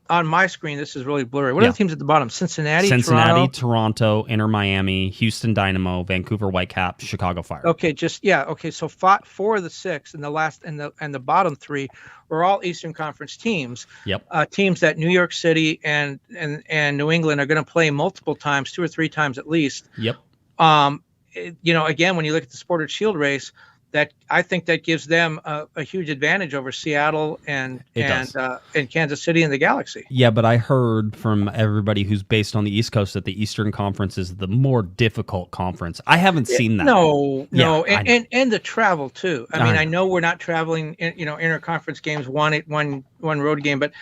on my screen? This is really blurry. What are the teams at the bottom? Cincinnati, Toronto, Inter Miami, Houston Dynamo, Vancouver Whitecaps, Chicago Fire. Okay, okay. So 4 of the 6 and the last and the bottom 3 were all Eastern Conference teams. Yep. Teams that New York City and New England are going to play multiple times, 2 or 3 times at least. Yep. Again, when you look at the Supporters Shield race, that I think that gives them a huge advantage over Seattle and Kansas City and the Galaxy. Yeah, but I heard from everybody who's based on the East Coast that the Eastern Conference is the more difficult conference. I haven't seen that. No, and the travel too. I mean, I know we're not traveling, interconference games, one road game, but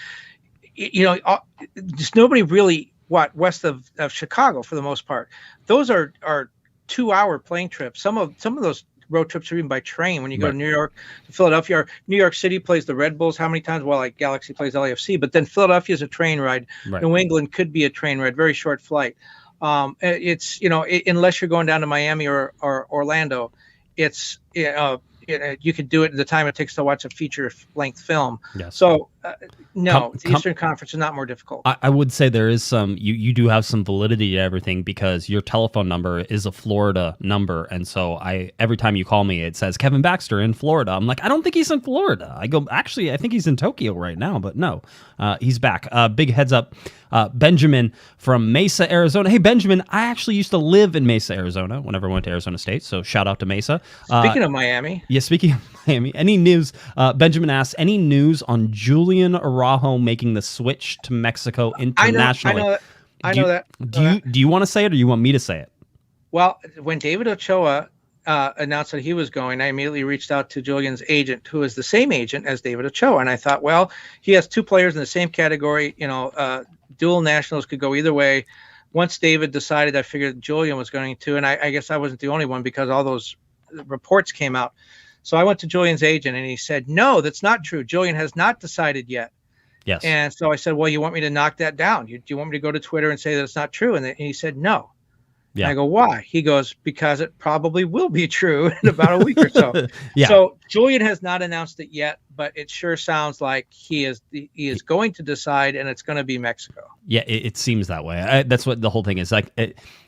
just nobody really west of Chicago for the most part. Those are 2-hour plane trips. Some of those road trips are even by train when you go to New York to Philadelphia. Or New York City plays the Red Bulls how many times? Well, like Galaxy plays LAFC, but then Philadelphia is a train ride. Right. New England could be a train ride, very short flight. It's unless you're going down to Miami or Orlando, it's you could do it in the time it takes to watch a feature-length film. Yes. So, the Eastern Conference is not more difficult. I would say there is some, you do have some validity to everything because your telephone number is a Florida number. And so every time you call me, it says Kevin Baxter in Florida. I'm like, I don't think he's in Florida. I go, actually, I think he's in Tokyo right now, but no, he's back. Big heads up. Benjamin from Mesa, Arizona. Hey, Benjamin, I actually used to live in Mesa, Arizona whenever I went to Arizona State. So shout out to Mesa. Speaking of Miami. Yeah, speaking of Miami, any news? Benjamin asks, any news on Julian Araujo making the switch to Mexico internationally? I know that. Do you want to say it or you want me to say it? Well, when David Ochoa announced that he was going, I immediately reached out to Julian's agent, who is the same agent as David Ochoa. And I thought, well, he has 2 players in the same category. Dual nationals could go either way. Once David decided, I figured Julian was going to, and I guess I wasn't the only one because all those reports came out. So I went to Julian's agent and he said, no, that's not true. Julian has not decided yet. Yes. And so I said, well, you want me to knock that down? Do you want me to go to Twitter and say that it's not true? And he said, no. Yeah. And I go, why? He goes, because it probably will be true in about a week or so. Yeah. So Julian has not announced it yet, but it sure sounds like he is going to decide, and it's going to be Mexico. Yeah, it seems that way. That's what the whole thing is.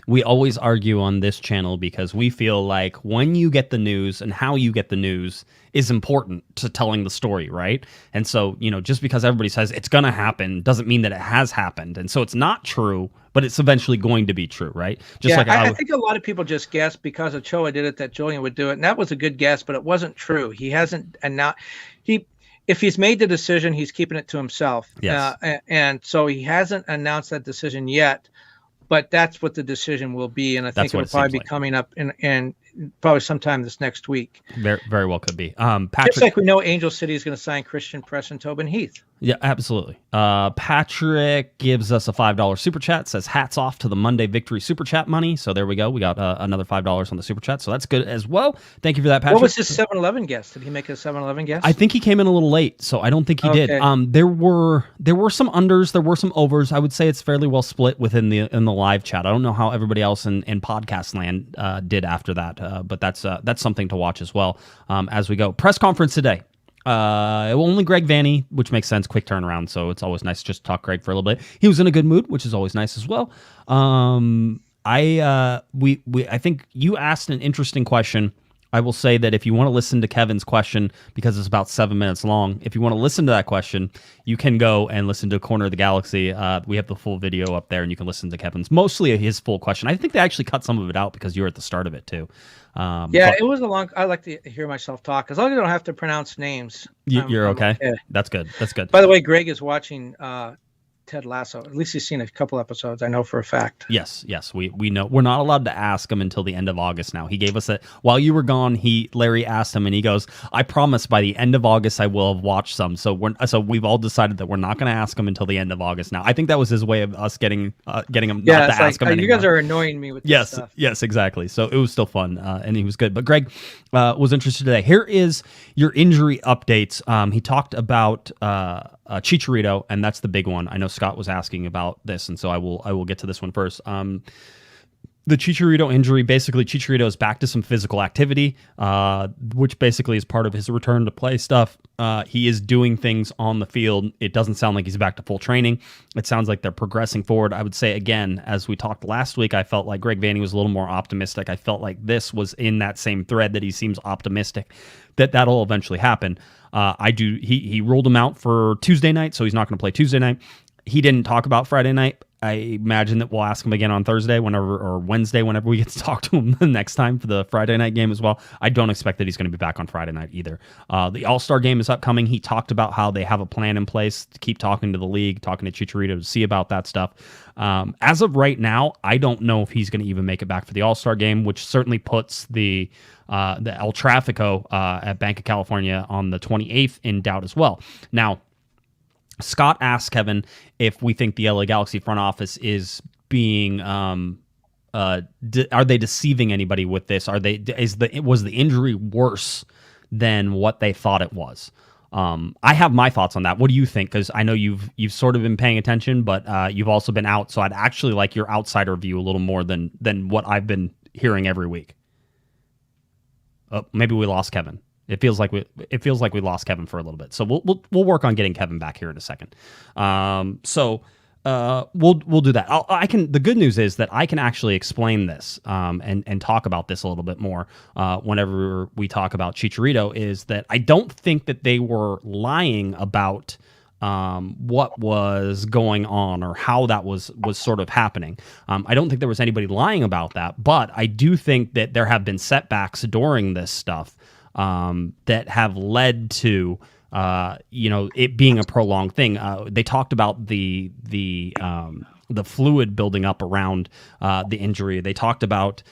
We always argue on this channel because we feel like when you get the news and how you get the news is important to telling the story, right? And so, just because everybody says it's going to happen doesn't mean that it has happened. And so it's not true, but it's eventually going to be true, right? I think a lot of people just guessed because Ochoa did it that Julian would do it. And that was a good guess, but it wasn't true. He hasn't, and now if he's made the decision, he's keeping it to himself. Yes. And so he hasn't announced that decision yet, but that's what the decision will be. And I think it'll probably be coming up in probably sometime this next week. Very, very well could be. Patrick, just like we know Angel City is going to sign Christian Press and Tobin Heath. Yeah, absolutely. Patrick gives us a $5 super chat, says hats off to the Monday Victory super chat money. So there we go. We got another $5 on the super chat. So that's good as well. Thank you for that, Patrick. What was his 7-Eleven guess? Did he make a 7-Eleven guess? I think he came in a little late, so I don't think he did. There were some unders, there were some overs. I would say it's fairly well split within the live chat. I don't know how everybody else in podcast land did after that, but that's something to watch as well as we go. Press conference today. Only Greg Vanney, which makes sense. Quick turnaround, so it's always nice to just talk Greg for a little bit. He was in a good mood, which is always nice as well. I think you asked an interesting question I will say that if you want to listen to Kevin's question, because it's about 7 minutes long, if you want to listen to that question, you can go and listen to Corner of the Galaxy. We have the full video up there, and you can listen to Kevin's, mostly his full question. I think they actually cut some of it out because you were at the start of it, too. It was a long. I like to hear myself talk as long as I don't have to pronounce names. You're okay. Yeah. That's good. That's good. By the way, Greg is watching Ted Lasso. At least he's seen a couple episodes. I know for a fact. Yes. We know we're not allowed to ask him until the end of August. Now he gave us it while you were gone. Larry asked him, and he goes, "I promise by the end of August I will have watched some." So we've all decided that we're not going to ask him until the end of August. Now I think that was his way of us getting him not to ask him anymore. You guys are annoying me with this stuff. Yes, exactly. So it was still fun, and he was good. But Greg was interested today. Here is your injury updates. He talked about Chicharito, and that's the big one. I know Scott was asking about this, and so I will get to this one first. The Chicharito injury, basically Chicharito is back to some physical activity, which basically is part of his return to play stuff. He is doing things on the field. It doesn't sound like he's back to full training. It sounds like they're progressing forward. I would say, again, as we talked last week, I felt like Greg Vanney was a little more optimistic. I felt like this was in that same thread that he seems optimistic that that'll eventually happen. He ruled him out for Tuesday night, so he's not going to play Tuesday night. He didn't talk about Friday night. I imagine that we'll ask him again on Thursday, or Wednesday, whenever we get to talk to him the next time for the Friday night game as well. I don't expect that he's going to be back on Friday night either. The All-Star game is upcoming. He talked about how they have a plan in place to keep talking to the league, talking to Chicharito to see about that stuff. As of right now, I don't know if he's going to even make it back for the All-Star game, which certainly puts the El Tráfico at Banc of California on the 28th in doubt as well. Now, Scott asked Kevin if we think the LA Galaxy front office is being are they deceiving anybody with this? Was the injury worse than what they thought it was? I have my thoughts on that. What do you think? Because I know you've sort of been paying attention, but you've also been out. So I'd actually like your outsider view a little more than what I've been hearing every week. Maybe we lost Kevin. It feels like we lost Kevin for a little bit. So we'll work on getting Kevin back here in a second. We'll do that. The good news is that I can actually explain this and talk about this a little bit more whenever we talk about Chicharito. Is that I don't think that they were lying about what was going on or how that was sort of happening. I don't think there was anybody lying about that, but I do think that there have been setbacks during this stuff that have led to it being a prolonged thing. They talked about the fluid building up around the injury. They talked about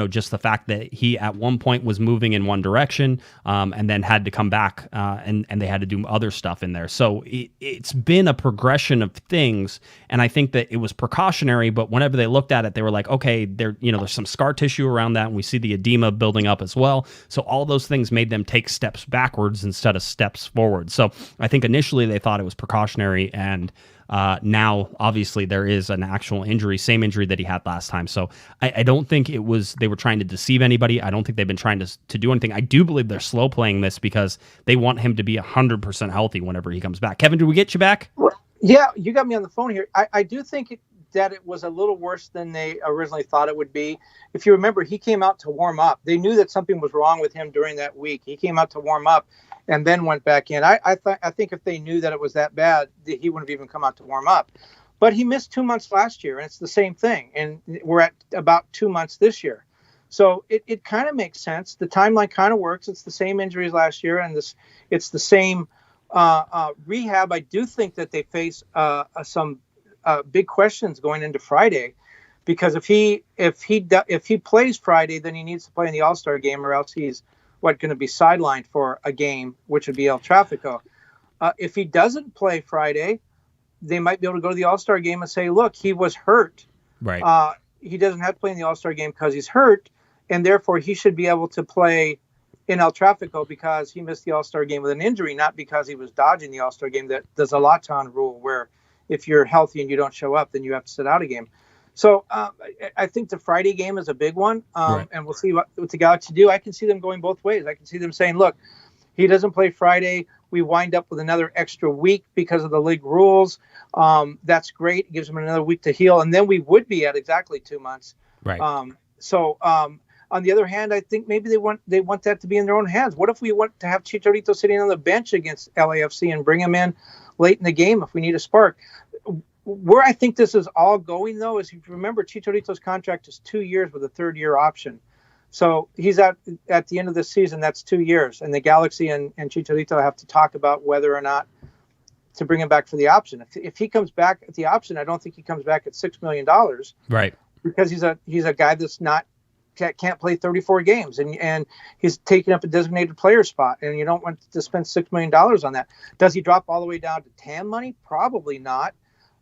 just the fact that he at one point was moving in one direction and then had to come back and they had to do other stuff in there. So it's been a progression of things, and I think that it was precautionary. But whenever they looked at it, they were like, okay, there's some scar tissue around that, and we see the edema building up as well. So all those things made them take steps backwards instead of steps forward. So I think initially they thought it was precautionary, and now, obviously, there is an actual injury, same injury that he had last time. So I don't think they were trying to deceive anybody. I don't think they've been trying to do anything. I do believe they're slow playing this because they want him to be 100% healthy whenever he comes back. Kevin, did we get you back? Yeah, you got me on the phone here. I do think that it was a little worse than they originally thought it would be. If you remember, he came out to warm up. They knew that something was wrong with him during that week. He came out to warm up and then went back in. I think if they knew that it was that bad, he wouldn't have even come out to warm up. But he missed 2 months last year, and it's the same thing. And we're at about 2 months this year. So it kind of makes sense. The timeline kind of works. It's the same injuries last year, and it's the same rehab. I do think that they face some big questions going into Friday, because if he plays Friday, then he needs to play in the All-Star game, or else he's going to be sidelined for a game, which would be El Tráfico. If he doesn't play Friday, they might be able to go to the All-Star game and say, look, he was hurt. Right. He doesn't have to play in the All-Star game because he's hurt, and therefore he should be able to play in El Tráfico because he missed the All-Star game with an injury, not because he was dodging the All-Star game. There's a Laton rule where if you're healthy and you don't show up, then you have to sit out a game. So I think the Friday game is a big one, right. And we'll see what the Galaxy do. I can see them going both ways. I can see them saying, look, he doesn't play Friday. We wind up with another extra week because of the league rules. That's great. It gives him another week to heal. And then we would be at exactly 2 months. Right. On the other hand, I think maybe they want that to be in their own hands. What if we want to have Chicharito sitting on the bench against LAFC and bring him in late in the game if we need a spark? Where I think this is all going, though, is if you remember, Chicharito's contract is 2 years with a third-year option. So he's at the end of this season. That's 2 years, and the Galaxy and Chicharito have to talk about whether or not to bring him back for the option. If he comes back at the option, I don't think he comes back at $6 million, Right. because he's a guy that's can't play 34 games, and he's taking up a designated player spot, and you don't want to spend $6 million on that. Does he drop all the way down to TAM money? Probably not.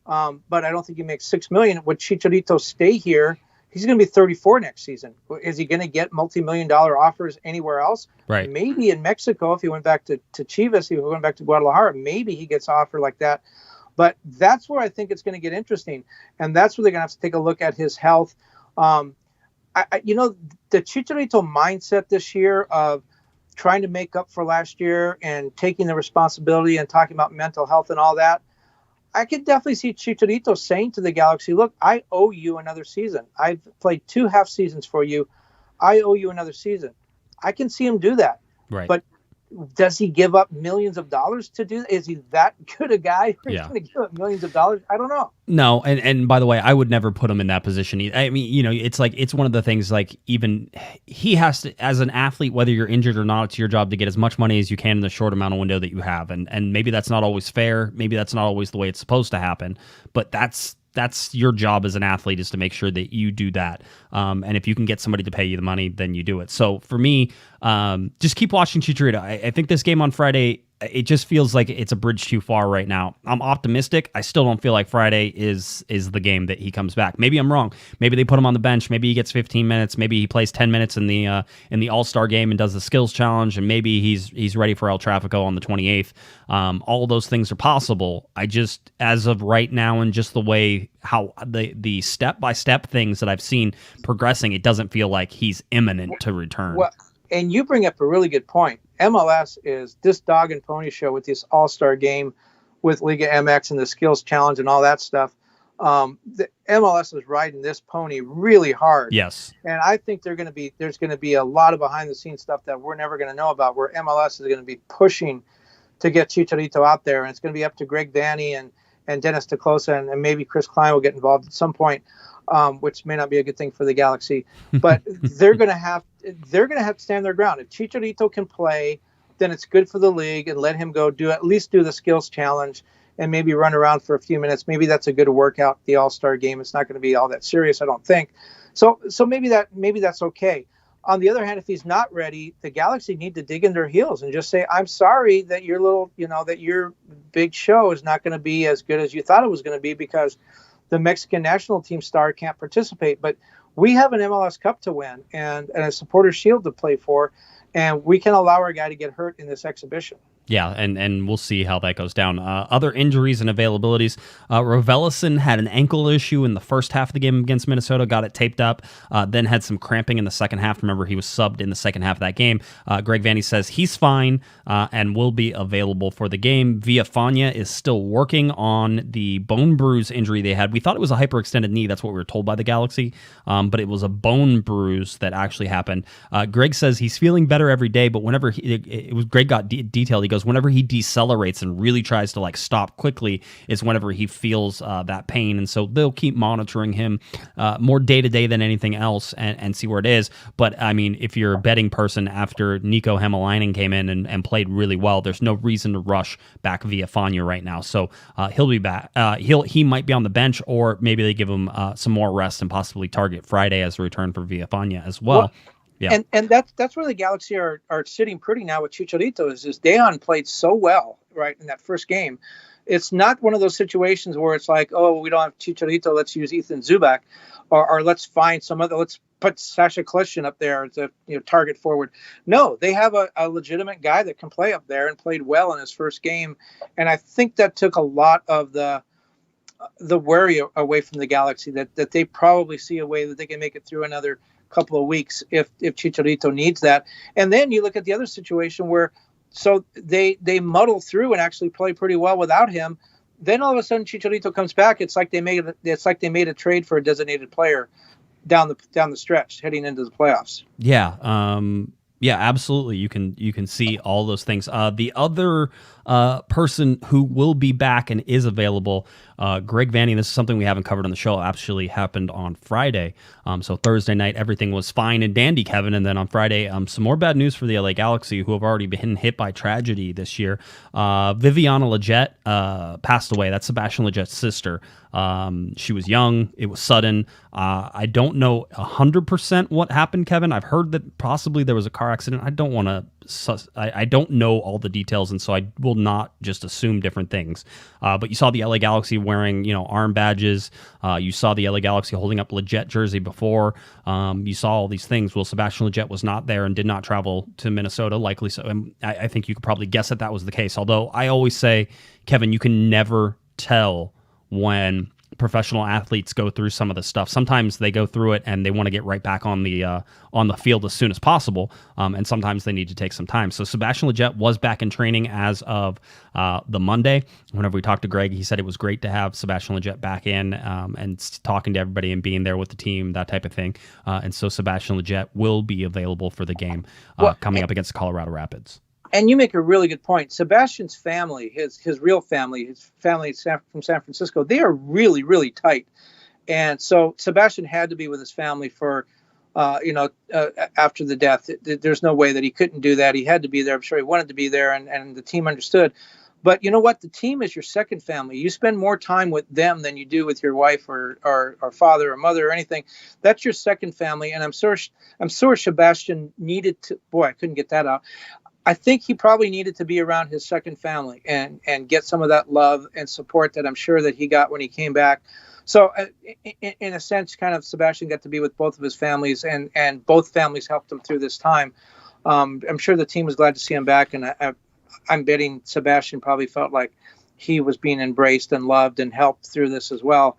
But I don't think he makes $6 million. Would Chicharito stay here? He's going to be 34 next season. Is he going to get multi-million-dollar offers anywhere else? Right. Maybe in Mexico, if he went back to Chivas, he went back to Guadalajara, maybe he gets an offer like that. But that's where I think it's going to get interesting, and that's where they're going to have to take a look at his health. The Chicharito mindset this year of trying to make up for last year and taking the responsibility and talking about mental health and all that, I could definitely see Chicharito saying to the Galaxy, look, I owe you another season. I've played 2 half seasons for you. I owe you another season. I can see him do that. Right. But does he give up millions of dollars to do that? Is he that good a guy who's going to give up millions of dollars? I don't know. No, and by the way, I would never put him in that position. I mean, it's one of the things, like, even he has to, as an athlete, whether you're injured or not, it's your job to get as much money as you can in the short amount of window that you have. And maybe that's not always fair. Maybe that's not always the way it's supposed to happen. But that's your job as an athlete, is to make sure that you do that. And if you can get somebody to pay you the money, then you do it. So for me, just keep watching Chicharito. I think this game on Friday, it just feels like it's a bridge too far right now. I'm optimistic. I still don't feel like Friday is the game that he comes back. Maybe I'm wrong. Maybe they put him on the bench. Maybe he gets 15 minutes. Maybe he plays 10 minutes in the All-Star game and does the skills challenge, and maybe he's ready for El Tráfico on the 28th. All those things are possible. I just, as of right now, and just the way how the step-by-step things that I've seen progressing, it doesn't feel like he's imminent to return. Well, and you bring up a really good point. MLS is this dog and pony show with this all-star game with Liga MX and the skills challenge and all that stuff. The MLS is riding this pony really hard. Yes. And I think there's going to be a lot of behind-the-scenes stuff that we're never going to know about, where MLS is going to be pushing to get Chicharito out there. And it's going to be up to Greg Vanney and Dennis DeClosa, and maybe Chris Klein will get involved at some point. Which may not be a good thing for the Galaxy, but they're going to have to stand their ground. If Chicharito can play, then it's good for the league, and let him go at least do the skills challenge and maybe run around for a few minutes. Maybe that's a good workout. The All-Star game, it's not going to be all that serious, I don't think. So maybe that's okay. On the other hand, if he's not ready, the Galaxy need to dig in their heels and just say, I'm sorry that that your big show is not going to be as good as you thought it was going to be, because the Mexican national team star can't participate. But we have an MLS Cup to win and a Supporters Shield to play for, and we can allow our guy to get hurt in this exhibition. Yeah, and we'll see how that goes down. Other injuries and availabilities. Rovellison had an ankle issue in the first half of the game against Minnesota, got it taped up, then had some cramping in the second half. Remember, he was subbed in the second half of that game. Greg Vanney says he's fine and will be available for the game. Villafana is still working on the bone bruise injury they had. We thought it was a hyperextended knee. That's what we were told by the Galaxy, but it was a bone bruise that actually happened. Greg says he's feeling better every day, but whenever Greg got detailed, he goes, whenever he decelerates and really tries to stop quickly is whenever he feels that pain. And so they'll keep monitoring him more day to day than anything else and see where it is. But I mean, if you're a betting person, after Nico Hämäläinen came in and played really well, there's no reason to rush back Villafana right now. So he'll be back. He might be on the bench, or maybe they give him some more rest and possibly target Friday as a return for Villafana as well. Yeah. And that's where the Galaxy are sitting pretty now with Chicharito is Dejan played so well, right, in that first game. It's not one of those situations where it's like, oh, we don't have Chicharito, let's use Ethan Zubak, or let's find let's put Sasha Kljestan up there as a target forward. No, they have a legitimate guy that can play up there and played well in his first game. And I think that took a lot of the worry away from the Galaxy, that they probably see a way that they can make it through another couple of weeks if Chicharito needs that. And then you look at the other situation where they muddle through and actually play pretty well without him. Then all of a sudden Chicharito comes back. It's like they made a trade for a designated player. down the stretch heading into the playoffs. Yeah. Yeah, absolutely. You can see all those things. The other person who will be back and is available, Greg Vanney. This is something we haven't covered on the show. It actually happened on Friday. So Thursday night, everything was fine and dandy, Kevin. And then on Friday, some more bad news for the LA Galaxy, who have already been hit by tragedy this year. Viviana Leggett passed away. That's Sebastian Leggett's sister. She was young. It was sudden. I don't know 100% what happened, Kevin. I've heard that possibly there was a car accident. I don't want to. I don't know all the details, and so I will not just assume different things. But you saw the LA Galaxy wearing, arm badges. You saw the LA Galaxy holding up Leggett jersey before. You saw all these things. Well, Sebastian Leggett was not there and did not travel to Minnesota, likely so. And I think you could probably guess that was the case. Although I always say, Kevin, you can never tell when professional athletes go through some of the stuff. Sometimes they go through it and they want to get right back on the field as soon as possible, and sometimes they need to take some time. So Sebastian Leggett was back in training as of the Monday. Whenever we talked to Greg, he said it was great to have Sebastian Leggett back in and talking to everybody and being there with the team, that type of thing. And so Sebastian Leggett will be available for the game coming up against Colorado Rapids. And you make a really good point. Sebastian's family, his real family, his family from San Francisco, they are really, really tight. And so Sebastian had to be with his family for, after the death. There's no way that he couldn't do that. He had to be there. I'm sure he wanted to be there, and the team understood. But you know what? The team is your second family. You spend more time with them than you do with your wife or father or mother or anything. That's your second family. And I'm sure Sebastian needed to. Boy, I couldn't get that out. I think he probably needed to be around his second family and get some of that love and support that I'm sure that he got when he came back. So in a sense, kind of Sebastian got to be with both of his families, and both families helped him through this time. I'm sure the team was glad to see him back, and I'm betting Sebastian probably felt like he was being embraced and loved and helped through this as well.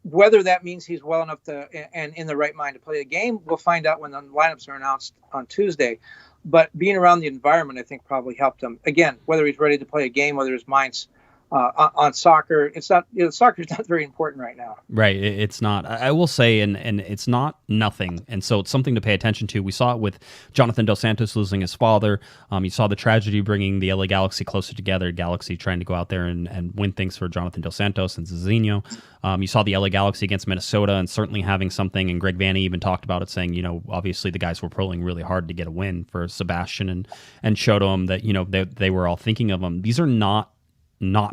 Whether that means he's well enough to and in the right mind to play a game, we'll find out when the lineups are announced on Tuesday. But being around the environment, I think, probably helped him. Again, whether he's ready to play a game, whether his mind's on soccer, it's not. Soccer is not very important right now. Right, it's not. I will say, and it's not nothing, and so it's something to pay attention to. We saw it with Jonathan Dos Santos losing his father. You saw the tragedy bringing the LA Galaxy closer together. Galaxy trying to go out there and win things for Jonathan Dos Santos and Zizinho. You saw the LA Galaxy against Minnesota, and certainly having something. And Greg Vanney even talked about it, saying, obviously the guys were pulling really hard to get a win for Sebastian, and showed him that they were all thinking of him. These are not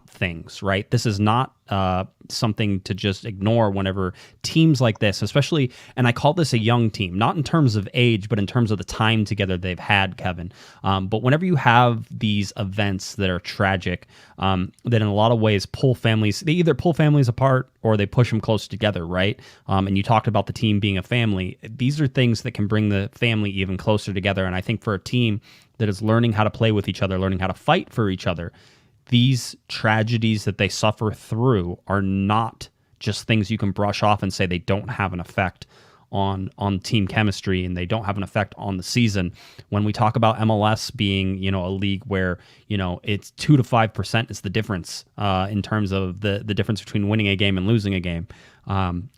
things, right? This is not something to just ignore whenever teams like this, especially, and I call this a young team, not in terms of age, but in terms of the time together they've had, Kevin. But whenever you have these events that are tragic, that in a lot of ways they either pull families apart or they push them close together, right? And you talked about the team being a family. These are things that can bring the family even closer together. And I think for a team that is learning how to play with each other, learning how to fight for each other, these tragedies that they suffer through are not just things you can brush off and say they don't have an effect on team chemistry and they don't have an effect on the season. When we talk about MLS being, a league where, it's 2 to 5% is the difference in terms of the difference between winning a game and losing a game.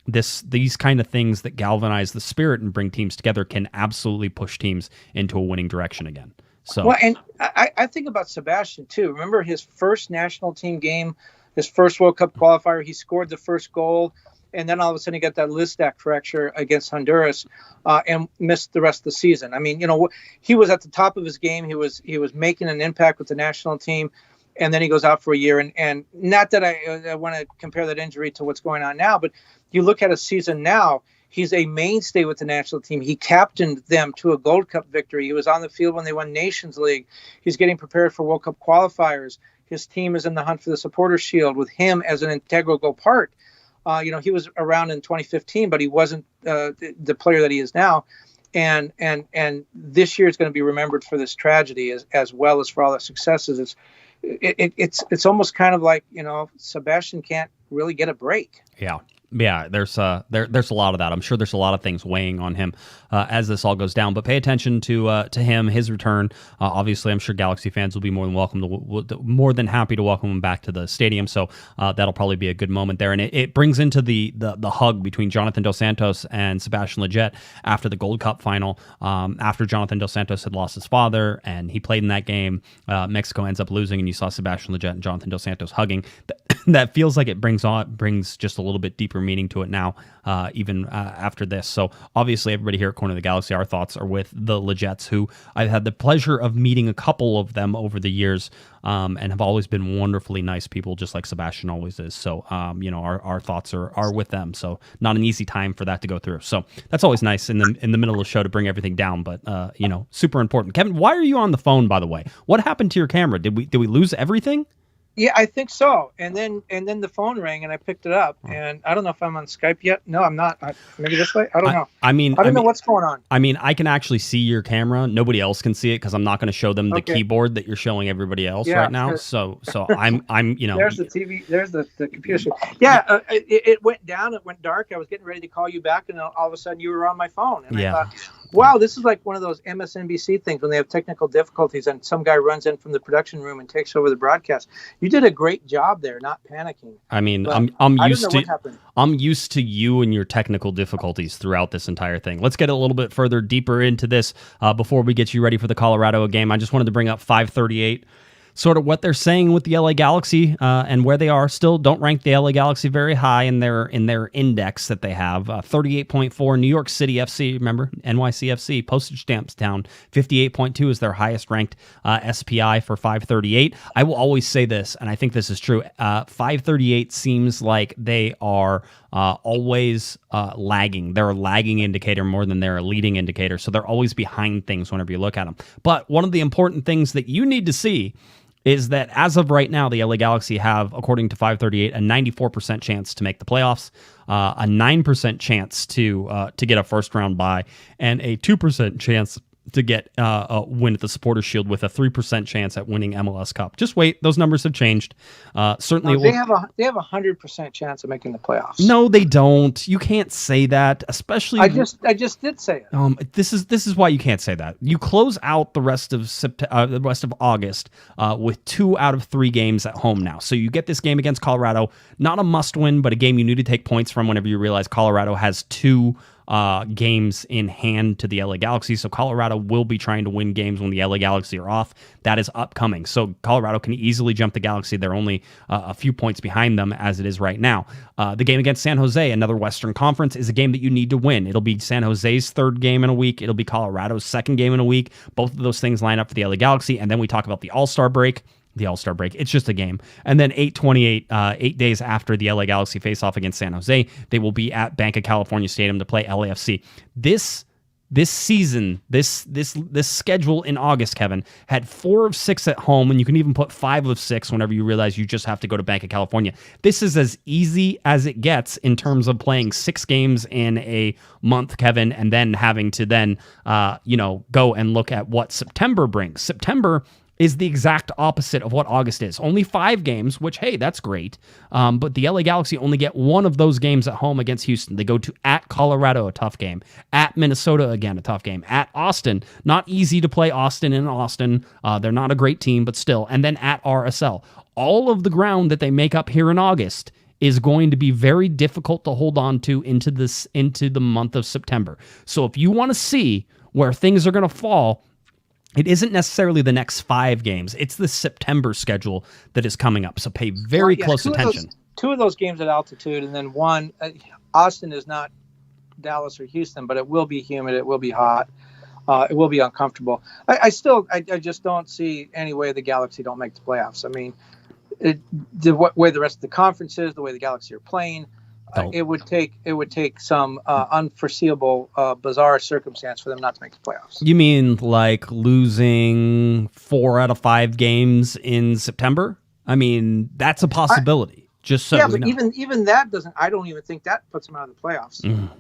These kind of things that galvanize the spirit and bring teams together can absolutely push teams into a winning direction again. So. Well, and I think about Sebastian too. Remember his first national team game, his first World Cup qualifier. He scored the first goal, and then all of a sudden he got that Listak fracture against Honduras, and missed the rest of the season. I mean, he was at the top of his game. He was making an impact with the national team, and then he goes out for a year. And not that I want to compare that injury to what's going on now, but you look at a season now. He's a mainstay with the national team. He captained them to a Gold Cup victory. He was on the field when they won Nations League. He's getting prepared for World Cup qualifiers. His team is in the hunt for the Supporters Shield with him as an integral part. He was around in 2015, but he wasn't the player that he is now. And this year is going to be remembered for this tragedy as well as for all the successes. It's almost kind of like, Sebastian can't really get a break. Yeah. Yeah, there's a lot of that. I'm sure there's a lot of things weighing on him as this all goes down. But pay attention to him, his return. Obviously, I'm sure Galaxy fans will be more than happy to welcome him back to the stadium. So that'll probably be a good moment there. And it brings into the hug between Jonathan Dos Santos and Sebastian Lletget after the Gold Cup final. After Jonathan Dos Santos had lost his father and he played in that game, Mexico ends up losing, and you saw Sebastian Lletget and Jonathan Dos Santos hugging. That feels like it brings just a little bit deeper meaning to it now, even after this. So obviously everybody here at Corner of the Galaxy, our thoughts are with the Lletgets, who I've had the pleasure of meeting a couple of them over the years, and have always been wonderfully nice people, just like Sebastian always is. So our thoughts are with them. So not an easy time for that to go through. So that's always nice in the middle of the show to bring everything down, but super important. Kevin, why are you on the phone, by the way? What happened to your camera? Did we lose everything? Yeah, I think so. And then the phone rang and I picked it up. And I don't know if I'm on Skype yet. No, I'm not. Maybe this way. I don't know. I don't know what's going on. I mean, I can actually see your camera. Nobody else can see it because I'm not going to show them the keyboard that you're showing everybody else right now. So I'm There's the TV. There's the computer screen. Yeah, it went down. It went dark. I was getting ready to call you back, and all of a sudden you were on my phone. And I thought, wow, this is like one of those MSNBC things when they have technical difficulties and some guy runs in from the production room and takes over the broadcast. You did a great job there, not panicking. I mean, I'm used to you and your technical difficulties throughout this entire thing. Let's get a little bit further deeper into this before we get you ready for the Colorado game. I just wanted to bring up 538. Sort of what they're saying with the LA Galaxy and where they are. Still don't rank the LA Galaxy very high in their index that they have. 38.4 New York City FC, remember NYCFC, postage stamps town. 58.2 is their highest ranked SPI for 538. I will always say this, and I think this is true. 538 seems like they are always lagging. They're a lagging indicator more than they're a leading indicator. So they're always behind things whenever you look at them. But one of the important things that you need to see is that as of right now, the LA Galaxy have, according to 538, a 94% chance to make the playoffs, a 9% chance to get a first round bye, and a 2% chance to get a win at the Supporters Shield, with a 3% chance at winning MLS Cup. Just wait; those numbers have changed. Certainly, they have a 100% chance of making the playoffs. No, they don't. You can't say that, especially. I just did say it. This is why you can't say that. You close out the rest of August with 2 out of 3 games at home now. So you get this game against Colorado, not a must win, but a game you need to take points from whenever you realize Colorado has 2 games in hand to the LA Galaxy. So Colorado will be trying to win games when the LA Galaxy are off. That is upcoming. So Colorado can easily jump the Galaxy. They're only a few points behind them as it is right now. The game against San Jose, another Western Conference, is a game that you need to win. It'll be San Jose's 3rd game in a week. It'll be Colorado's 2nd game in a week. Both of those things line up for the LA Galaxy. And then we talk about the All-Star break. It's just a game. And then 8/28, 8 days after the LA Galaxy face off against San Jose, they will be at Bank of California Stadium to play LAFC. This season, this schedule in August, Kevin, had 4 of 6 at home, and you can even put 5 of 6 whenever you realize you just have to go to Bank of California. This is as easy as it gets in terms of playing 6 games in a month, Kevin, and then having to go and look at what September brings. September is the exact opposite of what August is. Only 5 games, which, hey, that's great. But the LA Galaxy only get 1 of those games at home against Houston. They go to at Colorado, a tough game. At Minnesota, again, a tough game. At Austin, not easy to play Austin in Austin. They're not a great team, but still. And then at RSL. All of the ground that they make up here in August is going to be very difficult to hold on to into the month of September. So if you want to see where things are going to fall, it isn't necessarily the next 5 games. It's the September schedule that is coming up. So pay very close attention. 2 of those games at altitude, and then 1. Austin is not Dallas or Houston, but it will be humid. It will be hot. It will be uncomfortable. I just don't see any way the Galaxy don't make the playoffs. I mean, the way the rest of the conference is, the way the Galaxy are playing, it would take some unforeseeable, bizarre circumstance for them not to make the playoffs. You mean like losing 4 out of 5 games in September? I mean, that's a possibility. But even that doesn't. I don't even think that puts them out of the playoffs.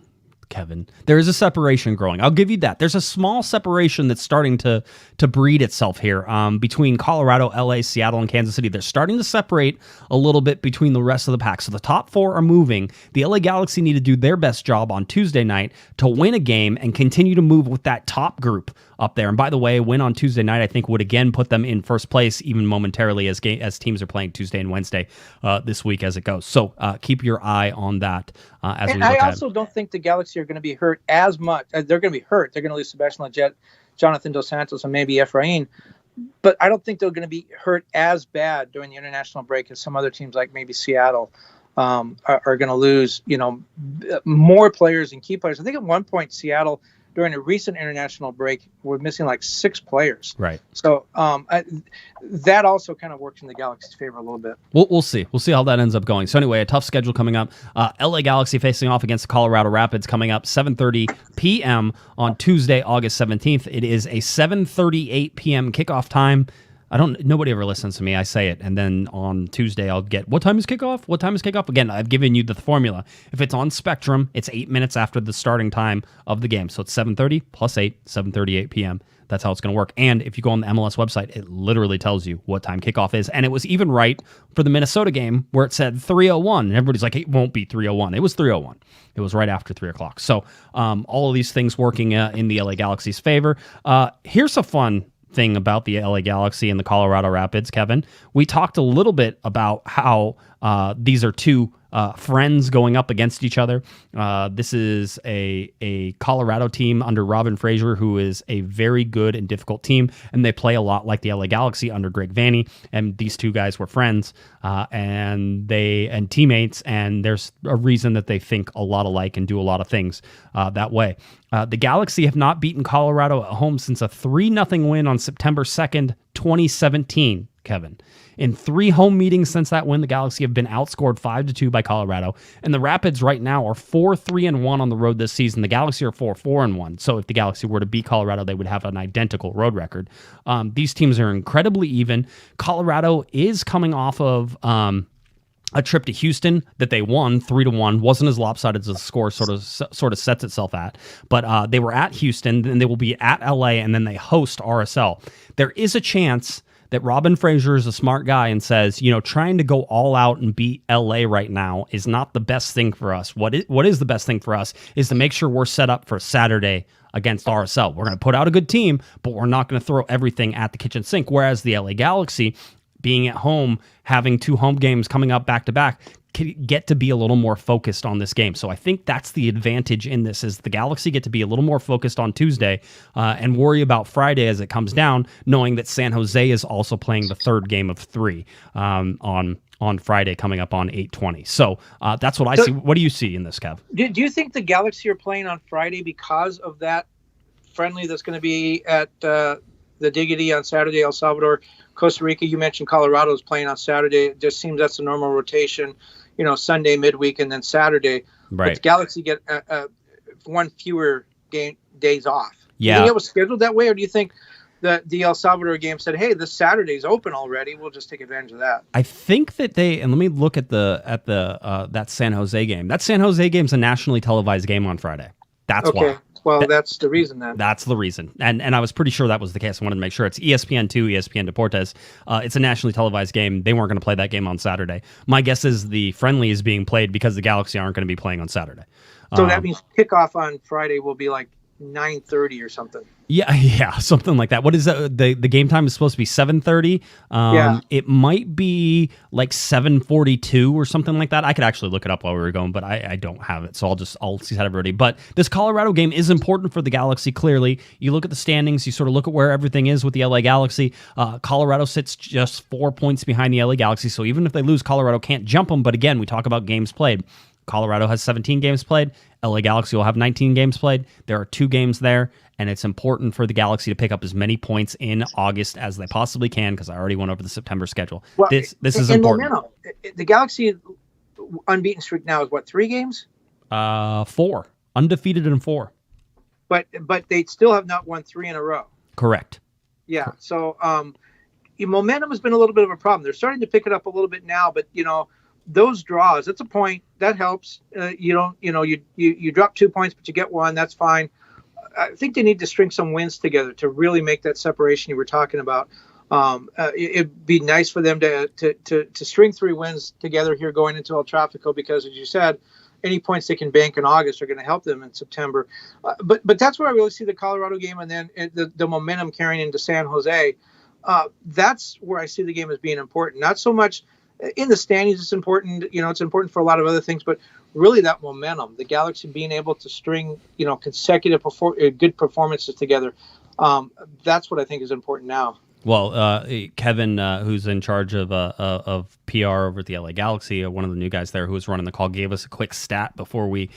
Kevin. There is a separation growing. I'll give you that. There's a small separation that's starting to breed itself here between Colorado, LA, Seattle, and Kansas City. They're starting to separate a little bit between the rest of the pack. So the top 4 are moving. The LA Galaxy need to do their best job on Tuesday night to win a game and continue to move with that top group up there. And by the way, a win on Tuesday night, I think, would again put them in first place, even momentarily, as teams are playing Tuesday and Wednesday this week as it goes. So keep your eye on that as we look at it. I also don't think the Galaxy are going to be hurt as much. They're going to be hurt. They're going to lose Sebastian Lletget, Jonathan Dos Santos, and maybe Efrain. But I don't think they're going to be hurt as bad during the international break as some other teams, like maybe Seattle, are going to lose, more players and key players. I think at one point Seattle, during a recent international break, we're missing like 6 players. Right. So that also kind of works in the Galaxy's favor a little bit. We'll see. We'll see how that ends up going. So anyway, a tough schedule coming up. LA Galaxy facing off against the Colorado Rapids coming up 7:30 p.m. on Tuesday, August 17th. It is a 7:38 p.m. kickoff time. Nobody ever listens to me. I say it, and then on Tuesday I'll get, what time is kickoff? What time is kickoff? Again, I've given you the formula. If it's on Spectrum, it's 8 minutes after the starting time of the game. So it's 7:30 plus 8, 7:38 p.m. That's how it's going to work. And if you go on the MLS website, it literally tells you what time kickoff is. And it was even right for the Minnesota game where it said 3:01. And everybody's like, it won't be 3:01. It was 3:01. It was right after 3 o'clock. So all of these things working in the LA Galaxy's favor. Here's a fun thing about the LA Galaxy and the Colorado Rapids, Kevin. We talked a little bit about how these are two friends going up against each other. This is a Colorado team under Robin Fraser, who is a very good and difficult team, and they play a lot like the LA Galaxy under Greg Vanney. And these two guys were friends and teammates, and there's a reason that they think a lot alike and do a lot of things that way. The Galaxy have not beaten Colorado at home since a 3-0 win on September 2nd, 2017, Kevin. In 3 home meetings since that win, the Galaxy have been outscored 5-2 by Colorado. And the Rapids right now are 4-3-1 on the road this season. The Galaxy are 4-4-1. So if the Galaxy were to beat Colorado, they would have an identical road record. These teams are incredibly even. Colorado is coming off of a trip to Houston that they won 3-1. Wasn't as lopsided as the score sort of sets itself at. But they were at Houston, then they will be at LA, and then they host RSL. There is a chance that Robin Fraser is a smart guy and says, trying to go all out and beat LA right now is not the best thing for us. What is the best thing for us is to make sure we're set up for Saturday against RSL. We're going to put out a good team, but we're not going to throw everything at the kitchen sink. Whereas the LA Galaxy, being at home, having 2 home games coming up back-to-back, can get to be a little more focused on this game. So I think that's the advantage in this, is the Galaxy get to be a little more focused on Tuesday and worry about Friday as it comes down, knowing that San Jose is also playing the 3rd game of 3 on Friday coming up on 8/20. So that's what I see. What do you see in this, Kev? Do you think the Galaxy are playing on Friday because of that friendly that's going to be at the Diggity on Saturday, El Salvador, Costa Rica? You mentioned Colorado is playing on Saturday. It just seems that's a normal rotation, Sunday, midweek, and then Saturday. Right. But the Galaxy get 1 fewer days off. Yeah. Do you think it was scheduled that way, or do you think that the El Salvador game said, hey, this Saturday's open already, we'll just take advantage of that? I think that and let me look at that San Jose game. That San Jose game's a nationally televised game on Friday. That's why. Well, that's the reason then. That's the reason. And I was pretty sure that was the case. I wanted to make sure. It's ESPN2, ESPN Deportes. It's a nationally televised game. They weren't going to play that game on Saturday. My guess is the friendly is being played because the Galaxy aren't going to be playing on Saturday. So that means kickoff on Friday will be like 9:30 or something. Yeah, something like that. What is the game time is supposed to be 7:30? It might be like 7:42 or something like that. I could actually look it up while we were going, but I don't have it, so I'll see that everybody. But this Colorado game is important for the Galaxy. Clearly, you look at the standings, you sort of look at where everything is with the LA Galaxy. Colorado sits just 4 points behind the LA Galaxy, so even if they lose, Colorado can't jump them. But again, we talk about games played. Colorado has 17 games played. LA Galaxy will have 19 games played. There are 2 games there, and it's important for the Galaxy to pick up as many points in August as they possibly can, because I already went over the September schedule. Well, this is important. Momentum, the Galaxy unbeaten streak now is what, 3 games? 4. Undefeated in 4. But they still have not won 3 in a row. Correct. Yeah. So momentum has been a little bit of a problem. They're starting to pick it up a little bit now, but those draws, it's a point that helps. You drop 2 points, but you get one. That's fine. I think they need to string some wins together to really make that separation you were talking about. It'd be nice for them to string 3 wins together here going into El Tráfico, because, as you said, any points they can bank in August are going to help them in September. But that's where I really see the Colorado game, and then the momentum carrying into San Jose. That's where I see the game as being important. Not so much in the standings. It's important. It's important for a lot of other things, but really that momentum, the Galaxy being able to string, consecutive good performances together. That's what I think is important now. Well, Kevin, who's in charge of PR over at the LA Galaxy, one of the new guys there who was running the call, gave us a quick stat before we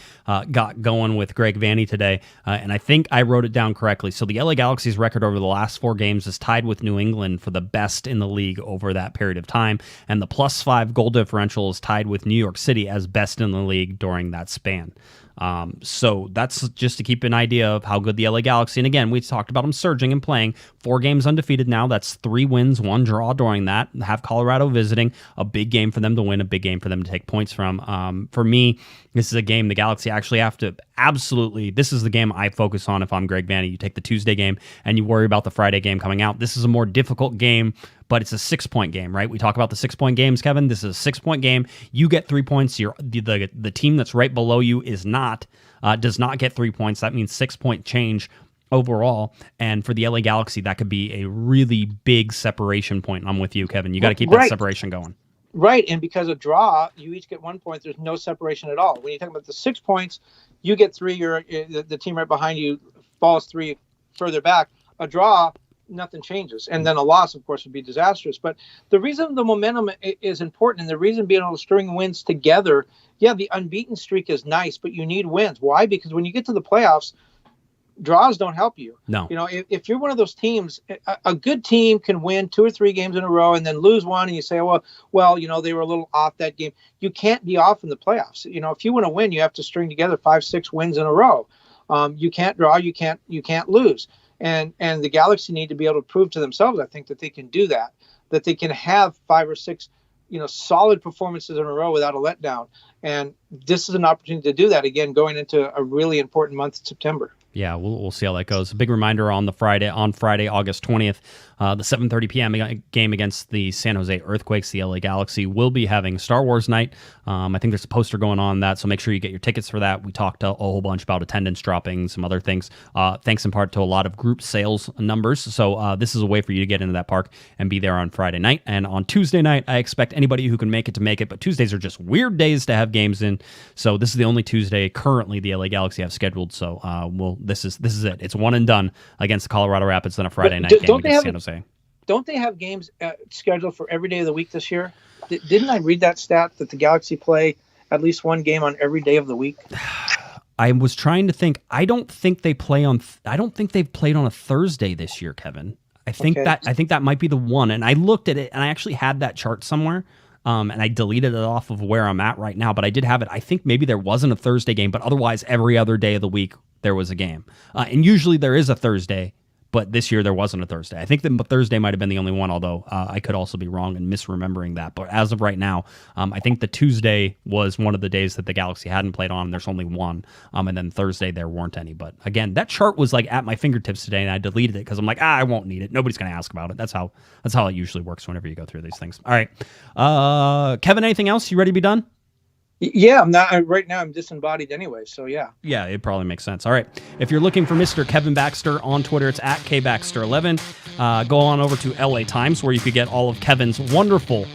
got going with Greg Vanney today, and I think I wrote it down correctly. So the LA Galaxy's record over the last 4 games is tied with New England for the best in the league over that period of time, and the +5 goal differential is tied with New York City as best in the league during that span. So that's just to keep an idea of how good the LA Galaxy, and again, we talked about them surging and playing 4 games undefeated now. That's 3 wins, 1 draw during that. Have Colorado visiting, a big game for them to win, a big game for them to take points from. For me, this is a game the Galaxy actually have to this is the game I focus on if I'm Greg Vanney. You take the Tuesday game and you worry about the Friday game coming out. This is a more difficult game, but it's a 6-point game, right? We talk about the 6-point games, Kevin. This is a 6-point game. You get 3 points. The team that's right below you does not get 3 points. That means 6-point change overall. And for the LA Galaxy, that could be a really big separation point. I'm with you, Kevin. You got to keep that separation going. Right, and because of draw, you each get 1 point. There's no separation at all. When you talk about the 6 points, you get 3. The team right behind you falls 3 further back. A draw, nothing changes, and then a loss, of course, would be disastrous. But the reason the momentum is important, and the reason being able to string wins together, the unbeaten streak is nice, but you need wins. Why? Because when you get to the playoffs, draws don't help you. No. If you're one of those teams, a good team can win 2 or 3 games in a row and then lose one, and you say, well, they were a little off that game. You can't be off in the playoffs. If you want to win, you have to string together 5-6 wins in a row. You can't draw. You can't lose. And the Galaxy need to be able to prove to themselves, I think, that they can do that they can have 5 or 6, solid performances in a row without a letdown. And this is an opportunity to do that again, going into a really important month in September. Yeah, we'll see how that goes. A big reminder on Friday, August 20th, the 7:30 p.m. game against the San Jose Earthquakes. The LA Galaxy will be having Star Wars night. I think there's a poster going on that, so make sure you get your tickets for that. We talked a whole bunch about attendance dropping, some other things, thanks in part to a lot of group sales numbers. So this is a way for you to get into that park and be there on Friday night. And on Tuesday night, I expect anybody who can make it to make it, but Tuesdays are just weird days to have games in. So this is the only Tuesday currently the LA Galaxy have scheduled. So this is it. It's one and done against the Colorado Rapids, then a Friday night game against San Jose. Don't they have games scheduled for every day of the week this year? Didn't I read that stat that the Galaxy play at least one game on every day of the week? I was trying to think. I don't think they've played on a Thursday this year, Kevin. I think that might be the one. And I looked at it, and I actually had that chart somewhere. And I deleted it off of where I'm at right now, but I did have it. I think maybe there wasn't a Thursday game, but otherwise every other day of the week there was a game. And usually there is a Thursday, but this year there wasn't a Thursday. I think the Thursday might have been the only one, although I could also be wrong and misremembering that. But as of right now, I think the Tuesday was one of the days that the Galaxy hadn't played on. There's only one. And then Thursday there weren't any. But again, that chart was like at my fingertips today, and I deleted it because I'm like, I won't need it. Nobody's going to ask about it. That's how it usually works whenever you go through these things. All right. Kevin, anything else? You ready to be done? Yeah, I'm not right now. I'm disembodied anyway, so yeah. Yeah, it probably makes sense. All right. If you're looking for Mr. Kevin Baxter on Twitter, it's at KBaxter11. Go on over to LA Times, where you could get all of Kevin's wonderful,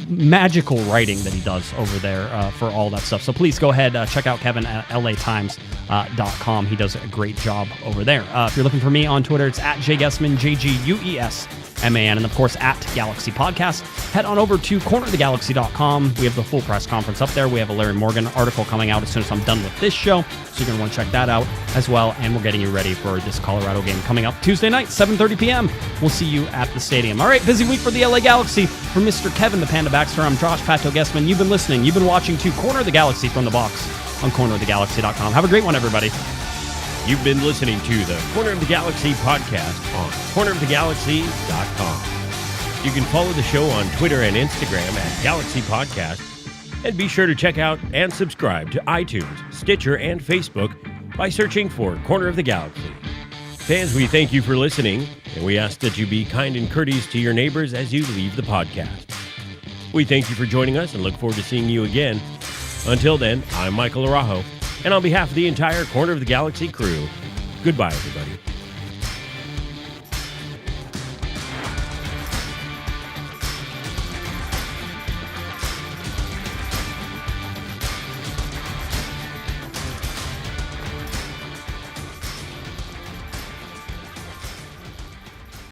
magical writing that he does over there for all that stuff. So please go ahead, check out Kevin at LATimes.com. He does a great job over there. If you're looking for me on Twitter, it's at Guesman, JGUESMAN, and of course at Galaxy Podcast. Head on over to cornerofthegalaxy.com. We have the full press conference up there. We have a Larry Morgan article coming out as soon as I'm done with this show, so you're going to want to check that out as well. And we're getting you ready for this Colorado game coming up Tuesday night, 7:30 p.m. We'll see you at the stadium. All right, busy week for the LA Galaxy. For Mr. Kevin the Panda Baxter, I'm Josh Pato Guesman. You've been listening. You've been watching to Corner of the Galaxy from the box on cornerofthegalaxy.com. Have a great one, everybody. You've been listening to the Corner of the Galaxy podcast on cornerofthegalaxy.com. You can follow the show on Twitter and Instagram at Galaxy Podcast And be sure to check out and subscribe to iTunes, Stitcher, and Facebook by searching for Corner of the Galaxy. Fans, we thank you for listening, and we ask that you be kind and courteous to your neighbors as you leave the podcast. We thank you for joining us and look forward to seeing you again. Until then, I'm Michael Araujo, and on behalf of the entire Corner of the Galaxy crew, goodbye, everybody.